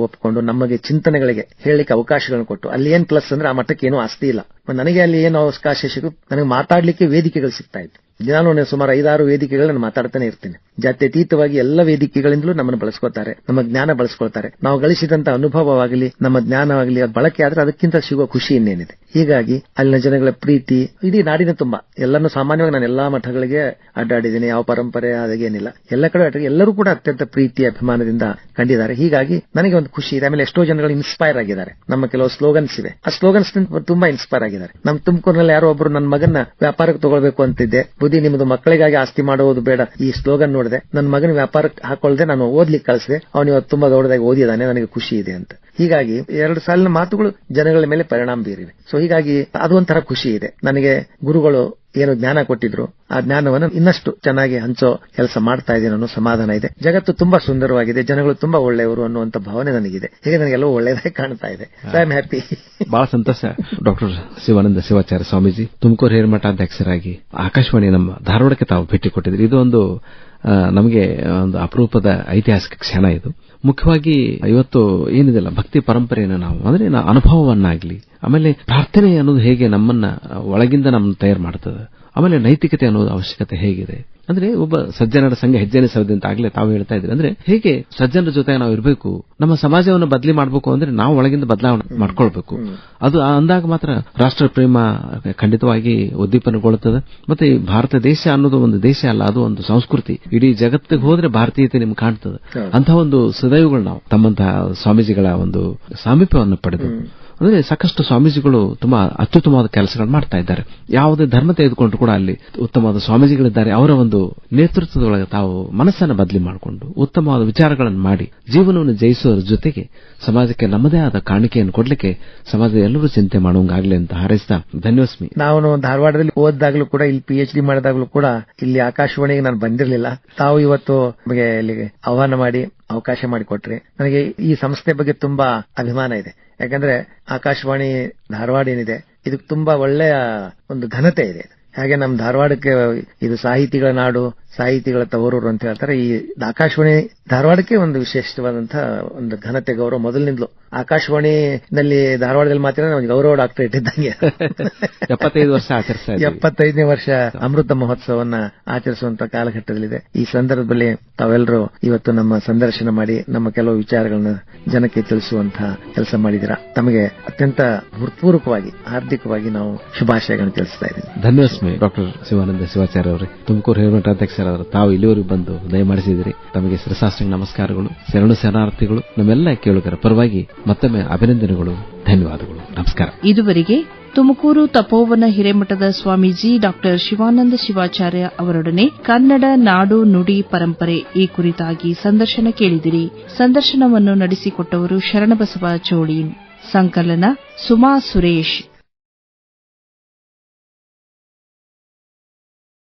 ಒಪ್ಕೊಂಡು ನಮಗೆ ಚಿಂತನೆಗಳಿಗೆ ಹೇಳಲಿಕ್ಕೆ ಅವಕಾಶಗಳನ್ನು ಕೊಟ್ಟು, ಅಲ್ಲಿ ಏನ್ ಪ್ಲಸ್ ಅಂದ್ರೆ ಆ ಮಟ್ಟಕ್ಕೆ ಏನೂ ಆಸ್ತಿ ಇಲ್ಲ. ನನಗೆ ಅಲ್ಲಿ ಏನು ಅವಕಾಶ ಸಿಗುತ್ತೆ, ನನಗೆ ಮಾತಾಡ್ಲಿಕ್ಕೆ ವೇದಿಕೆಗಳು ಸಿಗ್ತಾ ಇತ್ತು. ದಿನಾನು ಸುಮಾರು 5-6 ವೇದಿಕೆಗಳು ನಾನು ಮಾತಾಡ್ತಾನೆ ಇರ್ತೀನಿ. ಜಾತ್ಯತೀತವಾಗಿ ಎಲ್ಲ ವೇದಿಕೆಗಳಿಂದಲೂ ನಮ್ಮನ್ನು ಬಳಸ್ಕೊತಾರೆ, ನಮ್ಮ ಜ್ಞಾನ ಬಳಸ್ಕೊಳ್ತಾರೆ. ನಾವು ಗಳಿಸಿದಂತ ಅನುಭವವಾಗಲಿ, ನಮ್ಮ ಜ್ಞಾನವಾಗಲಿ ಅದು ಬಳಕೆ ಆದ್ರೆ ಅದಕ್ಕಿಂತ ಸಿಗುವ ಖುಷಿ ಇನ್ನೇನಿದೆ. ಹೀಗಾಗಿ ಅಲ್ಲಿನ ಜನಗಳ ಪ್ರೀತಿ ಇಡೀ ನಾಡಿನ ತುಂಬಾ. ಎಲ್ಲಾನು ಸಾಮಾನ್ಯವಾಗಿ ನಾನು ಎಲ್ಲಾ ಮಠಗಳಿಗೆ ಅಡ್ಡಾಡಿದ್ದೀನಿ, ಯಾವ ಪರಂಪರೆ ಅದೇನಿಲ್ಲ, ಎಲ್ಲ ಕಡೆ ಎಲ್ಲರೂ ಕೂಡ ಅತ್ಯಂತ ಪ್ರೀತಿ ಅಭಿಮಾನದಿಂದ ಕಂಡಿದ್ದಾರೆ. ಹೀಗಾಗಿ ನನಗೆ ಒಂದು ಖುಷಿ ಇದೆ. ಆಮೇಲೆ ಎಷ್ಟೋ ಜನಗಳು ಇನ್ಸ್ಪೈರ್ ಆಗಿದ್ದಾರೆ. ನಮ್ಮ ಕೆಲವು ಸ್ಲೋಗನ್ಸ್ ಇವೆ, ಆ ಸ್ಲೋಗನ್ಸ್ ತುಂಬಾ ಇನ್ಸ್ಪೈರ್ ಆಗಿದ್ದಾರೆ. ನಮ್ಮ ತುಮಕೂರಿನಲ್ಲಿ ಯಾರೋ ಒಬ್ರು ನನ್ನ ಮಗನ ವ್ಯಾಪಾರಕ್ಕೆ ತಗೊಳ್ಬೇಕು ಅಂತಿದ್ದೆ, ಬುದ್ಧಿ ನಿಮ್ಮದು ಮಕ್ಕಳಿಗಾಗಿ ಆಸ್ತಿ ಮಾಡುವುದು ಬೇಡ, ಈ ಸ್ಲೋಗನ್ ನೋಡಿದೆ, ನನ್ನ ಮಗನ ವ್ಯಾಪಾರಕ್ಕೆ ಹಾಕೊಳ್ಳದೆ ನಾನು ಓದ್ಲಿಕ್ಕೆ ಕಳಿಸಿದೆ, ಅವನು ಇವತ್ತು ತುಂಬಾ ದೊಡ್ಡದಾಗಿ ಓದಿದಾನೆ, ನನಗೆ ಖುಷಿ ಇದೆ ಅಂತ. ಹೀಗಾಗಿ 2 ಸಾಲಿನ ಮಾತುಗಳು ಜನಗಳ ಮೇಲೆ ಪರಿಣಾಮ ಬೀರಿವೆ. ಸೊ ಹೀಗಾಗಿ ಅದು ಒಂಥರ ಖುಷಿ ಇದೆ. ನನಗೆ ಗುರುಗಳು ಏನು ಜ್ಞಾನ ಕೊಟ್ಟಿದ್ರು, ಆ ಜ್ಞಾನವನ್ನು ಇನ್ನಷ್ಟು ಚೆನ್ನಾಗಿ ಹಂಚೋ ಕೆಲಸ ಮಾಡ್ತಾ ಇದ್ದೀನಿ ಅನ್ನೋ ಸಮಾಧಾನ ಇದೆ. ಜಗತ್ತು ತುಂಬಾ ಸುಂದರವಾಗಿದೆ, ಜನಗಳು ತುಂಬಾ ಒಳ್ಳೆಯವರು ಅನ್ನುವಂತ ಭಾವನೆ ನನಗಿದೆ. ಹೀಗೆ ನನಗೆಲ್ಲವೂ ಒಳ್ಳೆಯದಾಗಿ ಕಾಣ್ತಾ ಇದೆ. I am happy. ಬಹಳ ಸಂತೋಷ. ಡಾಕ್ಟರ್ ಶಿವಾನಂದ ಶಿವಾಚಾರ್ಯ ಸ್ವಾಮೀಜಿ, ತುಮಕೂರು ಹಿರೇಮಠಾಧ್ಯಕ್ಷರಾಗಿ ಆಕಾಶವಾಣಿ ನಮ್ಮ ಧಾರವಾಡಕ್ಕೆ ತಾವು ಭೇಟಿ ಕೊಟ್ಟಿದ್ರಿ. ಇದು ಒಂದು ನಮಗೆ ಒಂದು ಅಪರೂಪದ ಐತಿಹಾಸಿಕ ಕ್ಷಣ. ಇದು ಮುಖ್ಯವಾಗಿ ಇವತ್ತು ಏನಿದೆಲ್ಲ ಭಕ್ತಿ ಪರಂಪರೆಯನ್ನು ನಾವು ಅಂದ್ರೆ ಅನುಭವವನ್ನಾಗ್ಲಿ, ಆಮೇಲೆ ಪ್ರಾರ್ಥನೆ ಅನ್ನೋದು ಹೇಗೆ ನಮ್ಮನ್ನ ಒಳಗಿಂದ ನಮ್ಮನ್ನು ತಯಾರು ಮಾಡ್ತದೆ, ಆಮೇಲೆ ನೈತಿಕತೆ ಅನ್ನೋದು ಅವಶ್ಯಕತೆ ಹೇಗಿದೆ ಅಂದ್ರೆ ಒಬ್ಬ ಸಜ್ಜನರ ಸಂಘ ಹೆಜ್ಜೆನೆ ಸವದಿ ಅಂತ ಆಗ್ಲೇ ತಾವು ಹೇಳ್ತಾ ಇದ್ರಿ. ಅಂದ್ರೆ ಹೇಗೆ ಸಜ್ಜನರ ಜೊತೆ ನಾವು ಇರಬೇಕು, ನಮ್ಮ ಸಮಾಜವನ್ನು ಬದಲಿ ಮಾಡಬೇಕು ಅಂದ್ರೆ ನಾವು ಒಳಗಿಂದ ಬದಲಾವಣೆ ಮಾಡ್ಕೊಳ್ಬೇಕು. ಅದು ಅಂದಾಗ ಮಾತ್ರ ರಾಷ್ಟ್ರ ಪ್ರೇಮ ಖಂಡಿತವಾಗಿ ಉದ್ದೀಪನಗೊಳ್ಳುತ್ತದೆ. ಮತ್ತೆ ಈ ಭಾರತ ದೇಶ ಅನ್ನೋದು ಒಂದು ದೇಶ ಅಲ್ಲ, ಅದು ಒಂದು ಸಂಸ್ಕೃತಿ. ಇಡೀ ಜಗತ್ತಿಗೆ ಹೋದ್ರೆ ಭಾರತೀಯತೆ ನಿಮ್ಗೆ ಕಾಣ್ತದೆ. ಅಂತಹ ಒಂದು ಸದೈವಗಳು ನಾವು ತಮ್ಮಂತಹ ಸ್ವಾಮೀಜಿಗಳ ಒಂದು ಸಾಮೀಪ್ಯವನ್ನು ಪಡೆದು, ಅಂದ್ರೆ ಸಾಕಷ್ಟು ಸ್ವಾಮೀಜಿಗಳು ತುಂಬಾ ಅತ್ಯುತ್ತಮವಾದ ಕೆಲಸಗಳು ಮಾಡ್ತಾ ಇದ್ದಾರೆ. ಯಾವುದೇ ಧರ್ಮ ತೆಗೆದುಕೊಂಡ್ರು ಕೂಡ ಅಲ್ಲಿ ಉತ್ತಮವಾದ ಸ್ವಾಮೀಜಿಗಳಿದ್ದಾರೆ. ಅವರ ಒಂದು ನೇತೃತ್ವದೊಳಗೆ ತಾವು ಮನಸ್ಸನ್ನು ಬದಲಿ ಮಾಡಿಕೊಂಡು ಉತ್ತಮವಾದ ವಿಚಾರಗಳನ್ನು ಮಾಡಿ ಜೀವನವನ್ನು ಜಯಿಸುವ ಜೊತೆಗೆ ಸಮಾಜಕ್ಕೆ ನಮ್ಮದೇ ಆದ ಕಾಣಿಕೆಯನ್ನು ಕೊಡ್ಲಿಕ್ಕೆ ಸಮಾಜದ ಎಲ್ಲರೂ ಚಿಂತೆ ಮಾಡುವಂಗಾಗಲಿ ಅಂತ ಹಾರೈಸ್ತಾ ಧನ್ಯೋಸ್ಮಿ. ನಾನು ಧಾರವಾಡದಲ್ಲಿ ಓದಿದಾಗಲೂ ಕೂಡ, ಇಲ್ಲಿ PhD ಮಾಡಿದಾಗಲೂ ಕೂಡ ಇಲ್ಲಿ ಆಕಾಶವಾಣಿಗೆ ನಾನು ಬಂದಿರಲಿಲ್ಲ. ತಾವು ಇವತ್ತು ನಮಗೆ ಇಲ್ಲಿಗೆ ಆಹ್ವಾನ ಮಾಡಿ ಅವಕಾಶ ಮಾಡಿಕೊಟ್ರಿ. ನನಗೆ ಈ ಸಂಸ್ಥೆ ಬಗ್ಗೆ ತುಂಬಾ ಅಭಿಮಾನ ಇದೆ. ಯಾಕಂದ್ರೆ ಆಕಾಶವಾಣಿ ಧಾರವಾಡ ಏನಿದೆ, ಇದಕ್ಕೆ ತುಂಬಾ ಒಳ್ಳೆಯ ಒಂದು ಘನತೆ ಇದೆ. ಹಾಗೆ ನಮ್ಮ ಧಾರವಾಡಕ್ಕೆ ಇದು ಸಾಹಿತಿಗಳ ನಾಡು, ಸಾಹಿತಿಗಳ ತವರೂರು ಅಂತ ಹೇಳ್ತಾರೆ. ಈ ಆಕಾಶವಾಣಿ ಧಾರವಾಡಕ್ಕೆ ಒಂದು ವಿಶೇಷವಾದಂತಹ ಒಂದು ಘನತೆ, ಗೌರವ ಮೊದಲಿನಿಂದಲೂ. ಆಕಾಶವಾಣಿನಲ್ಲಿ ಧಾರವಾಡದಲ್ಲಿ ಮಾತ್ರ ನಾವು ಗೌರವ ಡಾಕ್ಟರೇಟ್ ಇದ್ದಂಗೆ 75 ವರ್ಷ ಆಚರಿಸ್ತಾ ಇದ್ದೀವಿ. 75ನೇ ವರ್ಷ ಅಮೃತ ಮಹೋತ್ಸವವನ್ನ ಆಚರಿಸುವಂತ ಕಾಲಘಟ್ಟದಲ್ಲಿದೆ. ಈ ಸಂದರ್ಭದಲ್ಲಿ ತಾವೆಲ್ಲರೂ ಇವತ್ತು ನಮ್ಮ ಸಂದರ್ಶನ ಮಾಡಿ ನಮ್ಮ ಕೆಲವು ವಿಚಾರಗಳನ್ನ ಜನಕ್ಕೆ ತಿಳಿಸುವಂತಹ ಕೆಲಸ ಮಾಡಿದಿರಾ. ತಮಗೆ ಅತ್ಯಂತ ಹೃತ್ಪೂರ್ವಕವಾಗಿ ಹಾರ್ದಿಕವಾಗಿ ನಾವು ಶುಭಾಶಯಗಳನ್ನು ತಿಳಿಸ್ತಾ ಇದ್ದೀವಿ. ಧನ್ಯವಾದ ಡಾಕ್ಟರ್ ಶಿವಾನಂದ ಶಿವಾಚಾರ್ಯ ಅವರೇ, ತುಮಕೂರು ಹಿರೇಮಠಾಧ್ಯಕ್ಷರಾದ ತಾವು ಇಲ್ಲಿವರೆಗೂ ಬಂದು ದಯಮಾಡಿಸಿದಿರಿ. ತಮಗೆ ಶಿರಸಾಷ್ಟಾಂಗ ನಮಸ್ಕಾರಗಳು, ಶರಣು ಶರಣಾರ್ಥಿಗಳು. ನಮ್ಮೆಲ್ಲ ಕೇಳುಗರ ಪರವಾಗಿ ಮತ್ತೊಮ್ಮೆ ಅಭಿನಂದನೆಗಳು, ಧನ್ಯವಾದಗಳು, ನಮಸ್ಕಾರ. ಇದುವರೆಗೆ ತುಮಕೂರು ತಪೋವನ ಹಿರೇಮಠದ ಸ್ವಾಮೀಜಿ ಡಾಕ್ಟರ್ ಶಿವಾನಂದ ಶಿವಾಚಾರ್ಯ ಅವರೊಡನೆ ಕನ್ನಡ ನಾಡು ನುಡಿ ಪರಂಪರೆ ಈ ಕುರಿತಾಗಿ ಸಂದರ್ಶನ ಕೇಳಿದಿರಿ. ಸಂದರ್ಶನವನ್ನು ನಡೆಸಿಕೊಟ್ಟವರು ಶರಣಬಸವ ಚೋಳೀನ್. ಸಂಕಲನ ಸುಮಾ ಸುರೇಶ್.